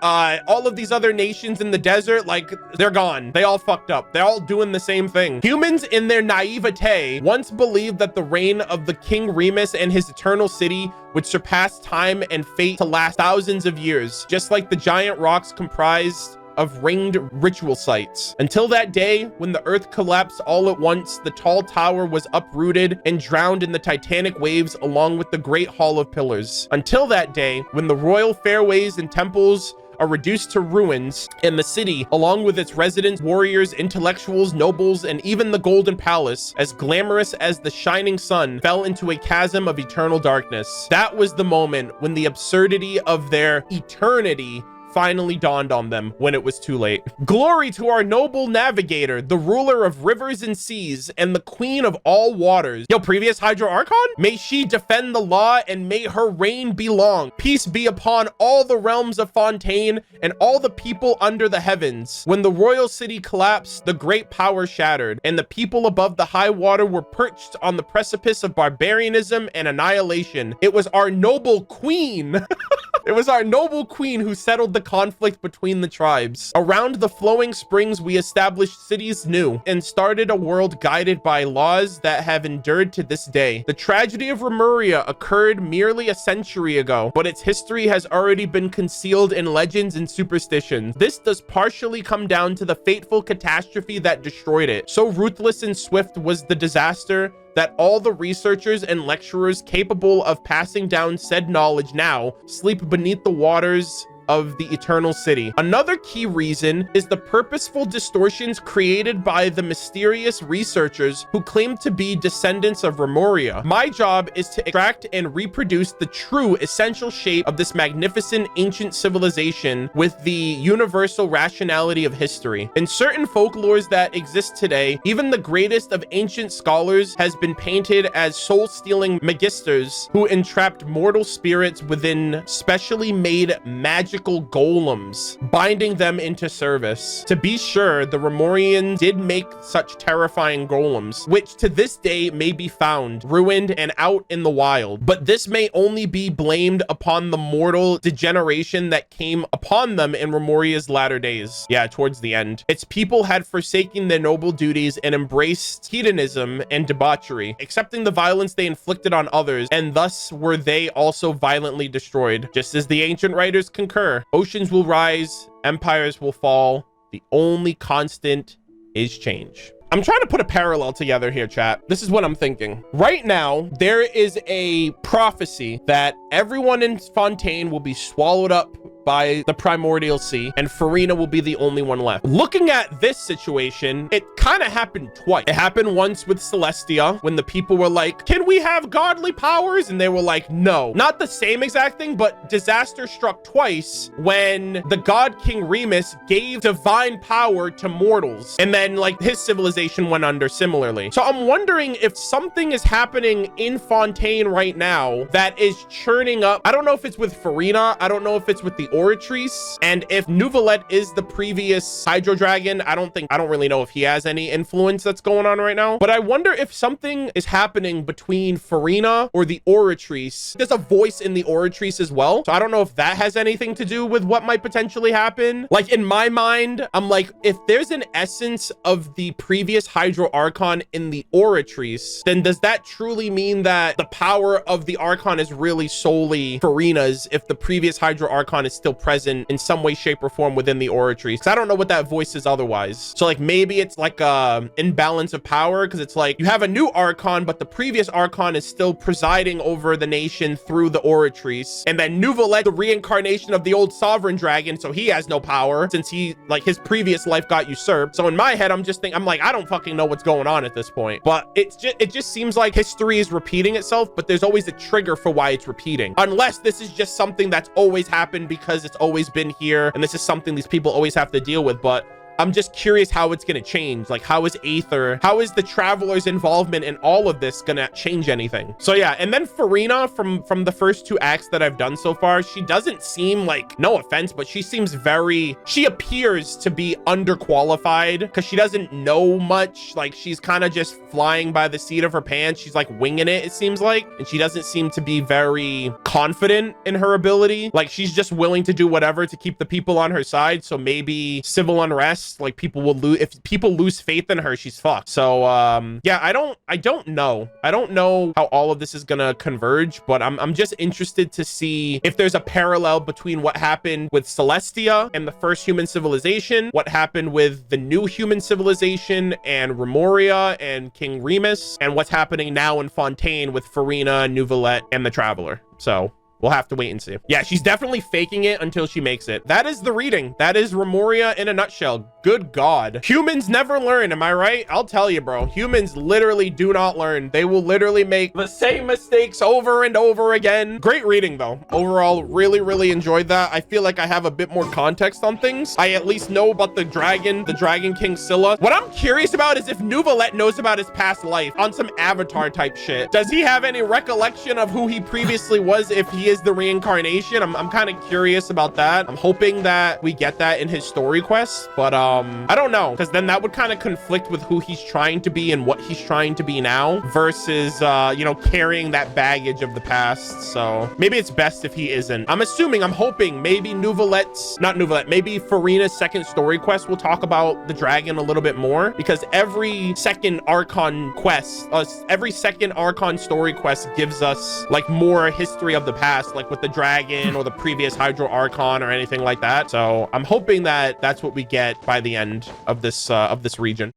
all of these other nations in the desert, like, they're gone. They all fucked up. They're all doing the same thing. Humans in their naivete once believed that the reign of the King Remus and his eternal city would surpass time and fate to last thousands of years, just like the giant rocks comprised of ringed ritual sites. Until that day, when the earth collapsed all at once, the tall tower was uprooted and drowned in the titanic waves along with the great hall of pillars. Until that day, when the royal fairways and temples are reduced to ruins, and the city, along with its residents, warriors, intellectuals, nobles, and even the Golden Palace, as glamorous as the shining sun, fell into a chasm of eternal darkness. That was the moment when the absurdity of their eternity finally dawned on them, when it was too late. Glory to our noble navigator, the ruler of rivers and seas, and the queen of all waters. Yo, previous Hydro Archon? May she defend the law, and may her reign be long. Peace be upon all the realms of Fontaine, and all the people under the heavens. When the royal city collapsed, the great power shattered, and the people above the high water were perched on the precipice of barbarianism and annihilation. It was our noble queen. It was our noble queen who settled the conflict between the tribes. Around the flowing springs, we established cities new and started a world guided by laws that have endured to this day. The tragedy of Remuria occurred merely a century ago, but its history has already been concealed in legends and superstitions. This does partially come down to the fateful catastrophe that destroyed it. So ruthless and swift was the disaster that all the researchers and lecturers capable of passing down said knowledge now sleep beneath the waters of the Eternal City. Another key reason is the purposeful distortions created by the mysterious researchers who claim to be descendants of Remuria. My job is to extract and reproduce the true essential shape of this magnificent ancient civilization with the universal rationality of history. In certain folklores that exist today, even the greatest of ancient scholars has been painted as soul-stealing magisters who entrapped mortal spirits within specially made magical golems, binding them into service. To be sure, the Remurians did make such terrifying golems, which to this day may be found ruined and out in the wild, but this may only be blamed upon the mortal degeneration that came upon them in Remuria's latter days. Yeah, towards the end. Its people had forsaken their noble duties and embraced hedonism and debauchery, accepting the violence they inflicted on others, and thus were they also violently destroyed. Just as the ancient writers concur, oceans will rise, empires will fall, the only constant is change. I'm trying to put a parallel together here, chat. This is what I'm thinking. Right now, there is a prophecy that everyone in Fontaine will be swallowed up by the primordial sea, and Farina will be the only one left. Looking at this situation, it kind of happened twice. It happened once with Celestia, when the people were like, can we have godly powers? And they were like, no. Not the same exact thing, but disaster struck twice when the god King Remus gave divine power to mortals, and then like his civilization went under similarly. So I'm wondering if something is happening in Fontaine right now that is churning up. I don't know if it's with Farina. I don't know if it's with the Oratrice, and if Nouvelette is the previous Hydro Dragon, I don't really know if he has any influence that's going on right now, but I wonder if something is happening between Farina or the Oratrice. There's a voice in the Oratrice as well, so I don't know if that has anything to do with what might potentially happen. Like in my mind, I'm like, if there's an essence of the previous Hydro Archon in the Oratrice, then does that truly mean that the power of the Archon is really solely Farina's if the previous Hydro Archon is still present in some way, shape, or form within the Oratrice? Because I don't know what that voice is otherwise. So like maybe it's like a imbalance of power, because it's like you have a new Archon, but the previous Archon is still presiding over the nation through the Oratrice, and then Nouvelette, the reincarnation of the old Sovereign Dragon, so he has no power since he, like, his previous life got usurped. So in my head, I'm like, I don't fucking know what's going on at this point. But it just seems like history is repeating itself, but there's always a trigger for why it's repeating, unless this is just something that's always happened because it's always been here and this is something these people always have to deal with. But I'm just curious how it's going to change. Like, how is Aether, how is the Traveler's involvement in all of this going to change anything? So yeah, and then Farina from the first two acts that I've done so far, she doesn't seem like, no offense, but she seems she appears to be underqualified because she doesn't know much. Like, she's kind of just flying by the seat of her pants. She's like winging it seems like, and she doesn't seem to be very confident in her ability. Like, she's just willing to do whatever to keep the people on her side. So maybe civil unrest, like people will lose, if people lose faith in her, she's fucked. So yeah, I don't know how all of this is gonna converge, but I'm just interested to see if there's a parallel between what happened with Celestia and the first human civilization, what happened with the new human civilization and Remuria and King Remus, and what's happening now in Fontaine with Farina, Nouvelette, and the Traveler. So we'll have to wait and see. Yeah, she's definitely faking it until she makes it. That is the reading. That is Remuria in a nutshell. Good God. Humans never learn, am I right? I'll tell you, bro. Humans literally do not learn. They will literally make the same mistakes over and over again. Great reading, though. Overall, really enjoyed that. I feel like I have a bit more context on things. I at least know about the Dragon King Scylla. What I'm curious about is if Nouvelette knows about his past life on some Avatar type shit. Does he have any recollection of who he previously was if he is the reincarnation? I'm kind of curious about that. I'm hoping that we get that in his story quest, but I don't know, because then that would kind of conflict with who he's trying to be and what he's trying to be now versus you know, carrying that baggage of the past. So maybe it's best if he isn't. I'm hoping maybe maybe Farina's second story quest will talk about the dragon a little bit more, because every second Archon quest, every second Archon story quest gives us like more history of the past, like with the dragon or the previous Hydro Archon or anything like that. So I'm hoping that that's what we get by the end of this region.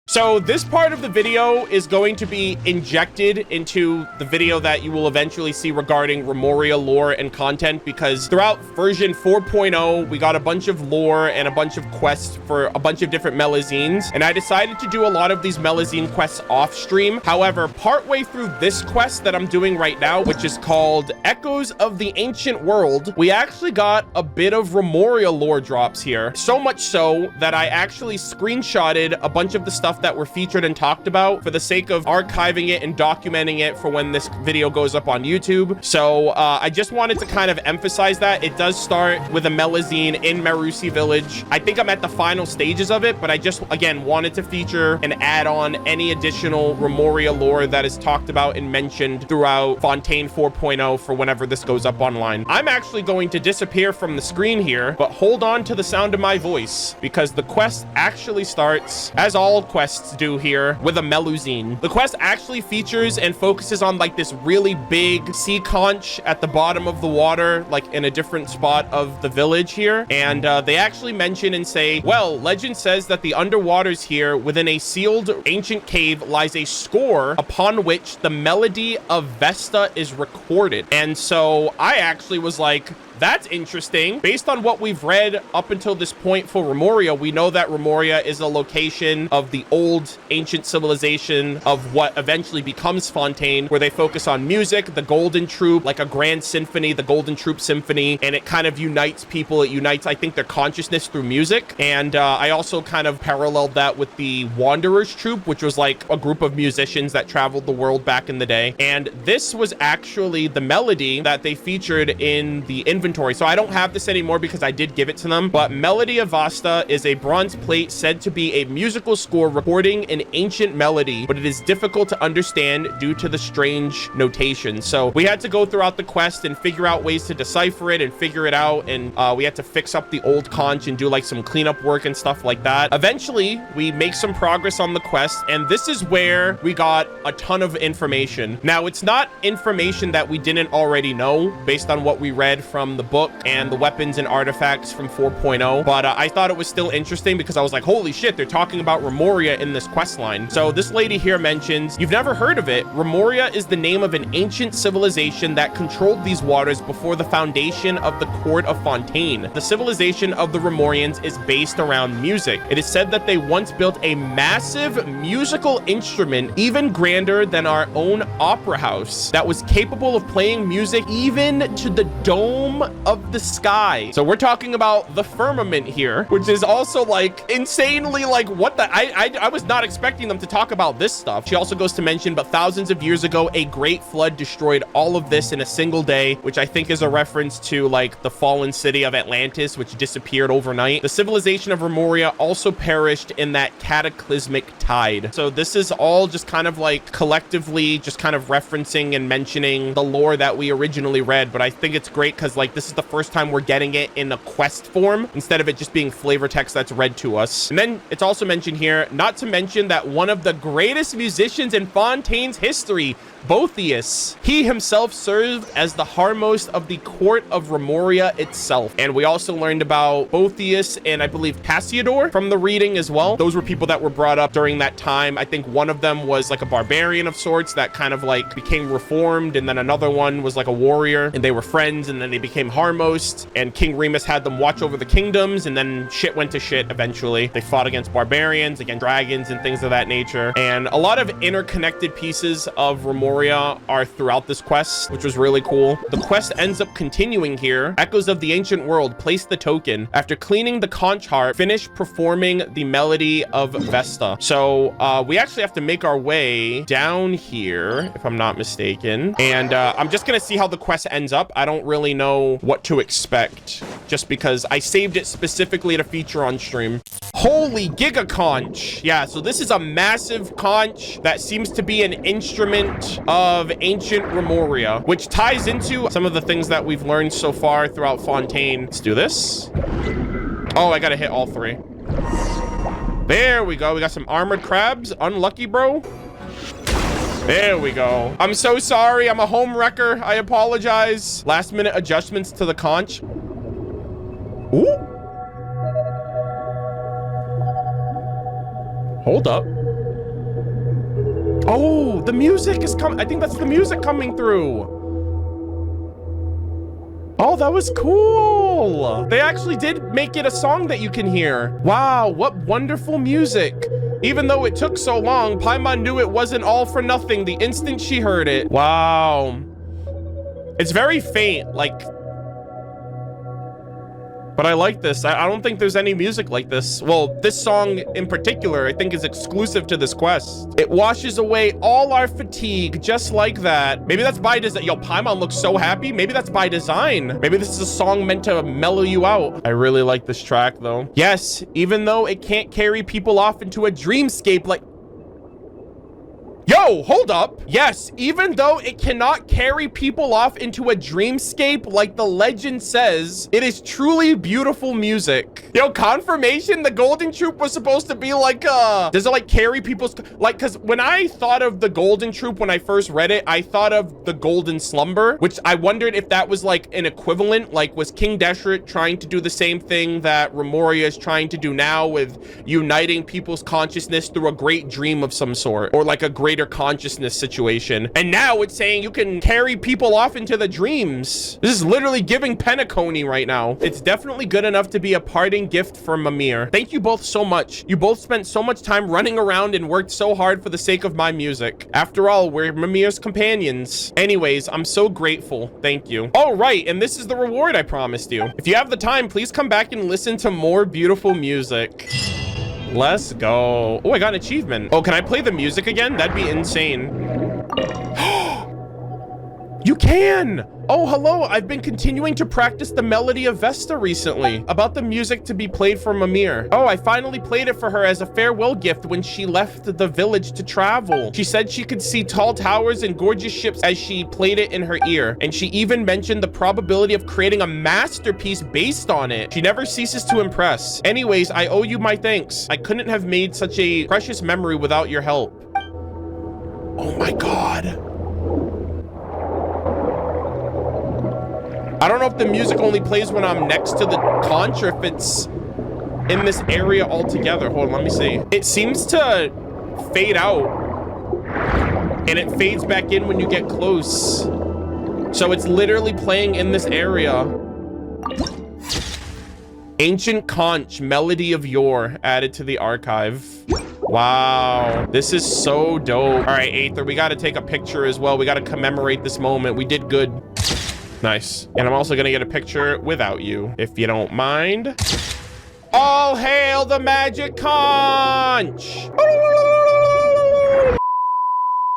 So this part of the video is going to be injected into the video that you will eventually see regarding Remuria lore and content, because throughout version 4.0, we got a bunch of lore and a bunch of quests for a bunch of different melazines, and I decided to do a lot of these melazine quests off stream. However, partway through this quest that I'm doing right now, which is called Echoes of the Ancient World, we actually got a bit of Remuria lore drops here. So much so that I actually screenshotted a bunch of the stuff that were featured and talked about for the sake of archiving it and documenting it for when this video goes up on YouTube. So I just wanted to kind of emphasize that it does start with a melazine in Merusi Village. I think I'm at the final stages of it, but I just, again, wanted to feature and add on any additional Remuria lore that is talked about and mentioned throughout Fontaine 4.0 for whenever this goes up online. I'm actually going to disappear from the screen here, but hold on to the sound of my voice, because the quest actually starts, as all quests do here, with a melazine. The quest actually features and focuses on like this really big sea conch at the bottom of the water, like in a different spot of the village here. And they actually mention and say, well, legend says that the underwaters here within a sealed ancient cave lies a score upon which the melody of Vesta is recorded. And so I actually was like, that's interesting. Based on what we've read up until this point for Remuria, we know that Remuria is a location of the old ancient civilization of what eventually becomes Fontaine, where they focus on music, the Golden Troop, like a grand symphony, the Golden Troop Symphony, and it kind of unites people. It unites, I think, their consciousness through music. And I also kind of paralleled that with the Wanderers Troop, which was like a group of musicians that traveled the world back in the day. And this was actually the melody that they featured in the inventory. So I don't have this anymore because I did give it to them, but Melody of Vasta is a bronze plate said to be a musical score recording an ancient melody, but it is difficult to understand due to the strange notation. So we had to go throughout the quest and figure out ways to decipher it and figure it out, and we had to fix up the old conch and do like some cleanup work and stuff like that. Eventually, we make some progress on the quest, and this is where we got a ton of information. Now, it's not information that we didn't already know based on what we read from the book and the weapons and artifacts from 4.0, but I thought it was still interesting because I was like, holy shit, they're talking about Remuria in this quest line. So this lady here mentions, you've never heard of it. Remuria is the name of an ancient civilization that controlled these waters before the foundation of the court of Fontaine. The civilization of the Remurians is based around music. It is said that they once built a massive musical instrument even grander than our own opera house that was capable of playing music even to the dome of the sky. So we're talking about the firmament here, which is also like insanely like what the I was not expecting them to talk about this stuff. She also goes to mention, but thousands of years ago a great flood destroyed all of this in a single day, which I think is a reference to like the fallen city of Atlantis, which disappeared overnight. The civilization of Remuria also perished in that cataclysmic tide. So this is all just kind of like collectively just kind of referencing and mentioning the lore that we originally read, but I think it's great because like this is the first time we're getting it in a quest form instead of it just being flavor text that's read to us. And then it's also mentioned here, not to mention that one of the greatest musicians in Fontaine's history, Boethius, he himself served as the harmost of the court of Remuria itself. And we also learned about Boethius and I believe Cassiodor from the reading as well. Those were people that were brought up during that time. I think one of them was like a barbarian of sorts that kind of like became reformed, and then another one was like a warrior, and they were friends, and then they became harmost, and King Remus had them watch over the kingdoms, and then shit went to shit eventually. They fought against barbarians, against dragons, and things of that nature. And a lot of interconnected pieces of Remuria are throughout this quest, which was really cool. The quest ends up continuing here. Echoes of the Ancient World, place the token. After cleaning the conch harp, finish performing the melody of Vesta. So we actually have to make our way down here, if I'm not mistaken. And I'm just gonna see how the quest ends up. I don't really know what to expect, just because I saved it specifically to feature on stream. Holy giga conch. Yeah, so this is a massive conch that seems to be an instrument of ancient Remuria, which ties into some of the things that we've learned so far throughout Fontaine. Let's do this. Oh, I gotta hit all three. There we go. We got some armored crabs. Unlucky, bro. There we go. I'm so sorry. I'm a home wrecker. I apologize. Last minute adjustments to the conch. Ooh. Hold up. Oh, the music is coming. I think that's the music coming through. Oh, that was cool. They actually did make it a song that you can hear. Wow, what wonderful music. Even though it took so long, Paimon knew it wasn't all for nothing the instant she heard it. Wow. It's very faint, like... But I like this. I don't think there's any music like this. Well, this song in particular, I think is exclusive to this quest. It washes away all our fatigue just like that. Maybe that's by design. Yo, Paimon looks so happy. Maybe that's by design. Maybe this is a song meant to mellow you out. I really like this track though. Yes, even though it can't carry people off into a dreamscape like... Yo, hold up. Yes, even though it cannot carry people off into a dreamscape like the legend says, it is truly beautiful music. Yo, confirmation the Golden Troop was supposed to be like, does it like carry people's, like, cause when I thought of the Golden Troop, when I first read it, I thought of the Golden Slumber, which I wondered if that was like an equivalent, like was King Deshret trying to do the same thing that Remuria is trying to do now with uniting people's consciousness through a great dream of some sort, or like a greater consciousness situation. And now it's saying you can carry people off into the dreams. This is literally giving Penacony right now. It's definitely good enough to be a parting gift for Mimir. Thank you both so much. You both spent so much time running around and worked so hard for the sake of my music. After all, we're Mimir's companions. Anyways, I'm so grateful. Thank you. All right, and this is the reward I promised you. If you have the time, please come back and listen to more beautiful music. Let's go. Oh, I got an achievement. Oh, can I play the music again? That'd be insane. You can! Oh, hello. I've been continuing to practice the melody of Vesta recently, about the music to be played for Mimir. Oh, I finally played it for her as a farewell gift when she left the village to travel. She said she could see tall towers and gorgeous ships as she played it in her ear. And she even mentioned the probability of creating a masterpiece based on it. She never ceases to impress. Anyways, I owe you my thanks. I couldn't have made such a precious memory without your help. Oh my God. I don't know if the music only plays when I'm next to the conch or if it's in this area altogether. Hold on, let me see. It seems to fade out and it fades back in when you get close. So it's literally playing in this area. Ancient Conch, Melody of Yore, added to the archive. Wow, this is so dope. All right, Aether, we got to take a picture as well. We got to commemorate this moment. We did good. Nice. And I'm also gonna get a picture without you, if you don't mind. All hail the magic conch!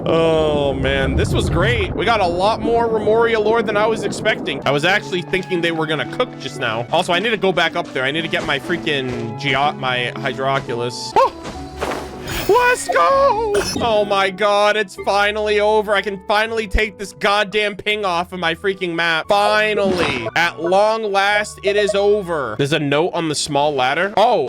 Oh man, this was great. We got a lot more Remuria lore than I was expecting. I was actually thinking they were gonna cook just now. Also, I need to go back up there. I need to get my freaking my Hydroculus. Oh! Let's go! Oh my God, it's finally over. I can finally take this goddamn ping off of my freaking map. Finally, at long last, it is over. There's a note on the small ladder. Oh,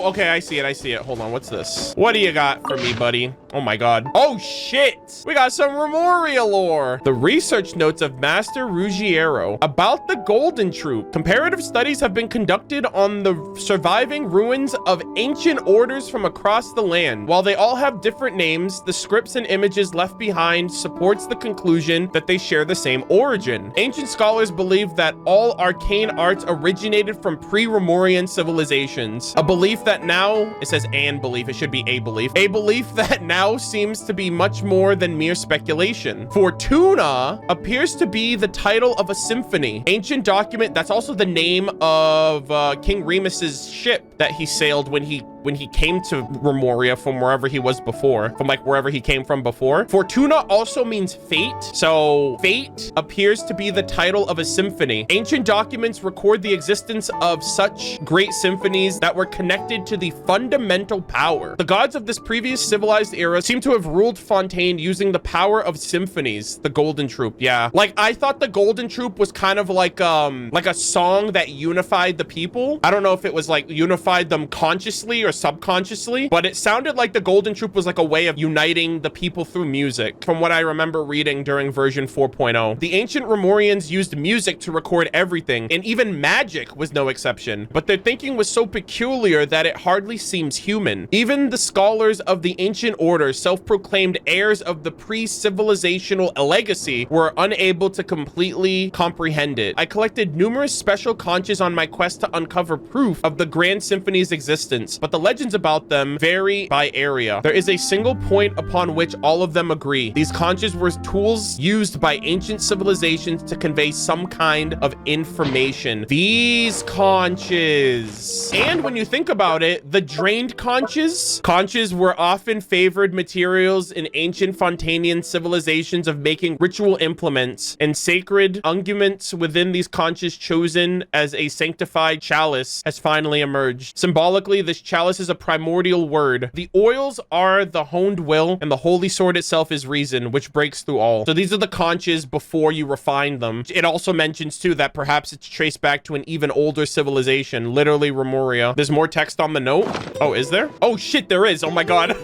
okay, I see it. Hold on, what's this? What do you got for me, buddy? Oh my God. Oh shit! We got some Remuria lore. The research notes of Master Ruggiero about the Golden Troop. Comparative studies have been conducted on the surviving ruins of ancient orders from across the land. While they all have different names, the scripts and images left behind supports the conclusion that they share the same origin. Ancient scholars believe that all arcane arts originated from pre-Remurian civilizations. A belief that now, it says an belief, it should be a belief that now seems to be much more than mere speculation. Fortuna appears to be the title of a symphony. Ancient document, that's also the name of King Remus's ship that he sailed when he came to Remuria from wherever he was before, from like wherever he came from before. Fortuna also means fate. So fate appears to be the title of a symphony. Ancient documents record the existence of such great symphonies that were connected to the fundamental power. The gods of this previous civilized era seem to have ruled Fontaine using the power of symphonies. The Golden Troop, yeah. Like I thought the Golden Troop was kind of like a song that unified the people. I don't know if it was like unified them consciously or subconsciously, but it sounded like the Golden Troop was like a way of uniting the people through music, from what I remember reading during version 4.0. The ancient Remurians used music to record everything, and even magic was no exception, but their thinking was so peculiar that it hardly seems human. Even the scholars of the ancient order, self-proclaimed heirs of the pre-civilizational legacy, were unable to completely comprehend it. I collected numerous special conches on my quest to uncover proof of the Grand Symphony's existence, but the legends about them vary by area. There is a single point upon which all of them agree. These conches were tools used by ancient civilizations to convey some kind of information. These conches. And when you think about it, the drained conches were often favored materials in ancient Fontanian civilizations of making ritual implements, and sacred unguments within these conches chosen as a sanctified chalice has finally emerged. Symbolically, this chalice is a primordial word. The oils are the honed will, and the holy sword itself is reason, which breaks through all. So these are the conches before you refine them. It also mentions too that perhaps it's traced back to an even older civilization, literally Remuria. There's more text on the note. Oh, is there? Oh shit, there is. Oh my god.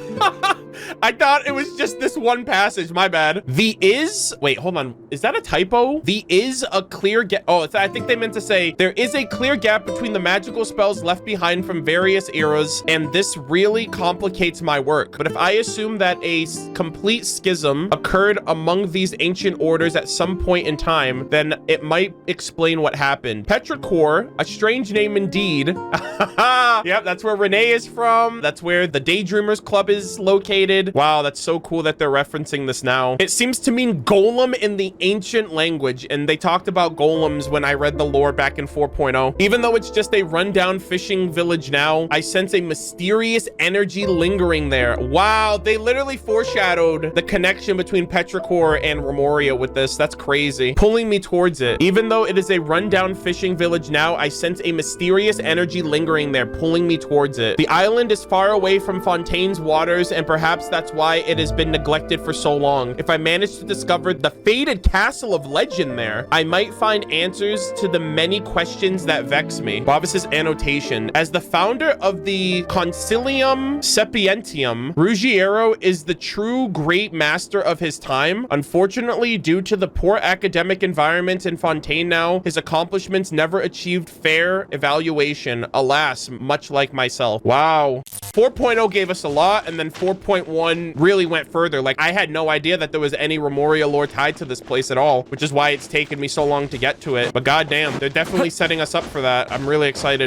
I thought it was just this one passage. My bad. Wait, hold on. Is that a typo? A clear gap. Oh, I think they meant to say there is a clear gap between the magical spells left behind from various eras, and this really complicates my work. But if I assume that a complete schism occurred among these ancient orders at some point in time, then it might explain what happened. Petrichor, a strange name indeed. Yep, that's where Renee is from. That's where the Daydreamers Club is located. Wow, that's so cool that they're referencing this now. It seems to mean golem in the ancient language, and they talked about golems when I read the lore back in 4.0. Even though it's just a rundown fishing village now, I sense a mysterious energy lingering there. Wow, they literally foreshadowed the connection between Petrichor and Remuria with this. That's crazy. Pulling me towards it. Even though it is a rundown fishing village now, I sense a mysterious energy lingering there, pulling me towards it. The island is far away from Fontaine's waters, and perhaps that's why it has been neglected for so long. If I manage to discover the fated castle of legend there, I might find answers to the many questions that vex me. Bovis's annotation. As the founder of the Concilium Sapientium, Ruggiero is the true great master of his time. Unfortunately, due to the poor academic environment in Fontaine now, his accomplishments never achieved fair evaluation. Alas, much like myself. Wow. 4.0 gave us a lot, and then 4.1 really went further. Like, I had no idea that there was any Remuria lore tied to this place at all, which is why it's taken me so long to get to it. But goddamn, they're definitely setting us up for that. I'm really excited.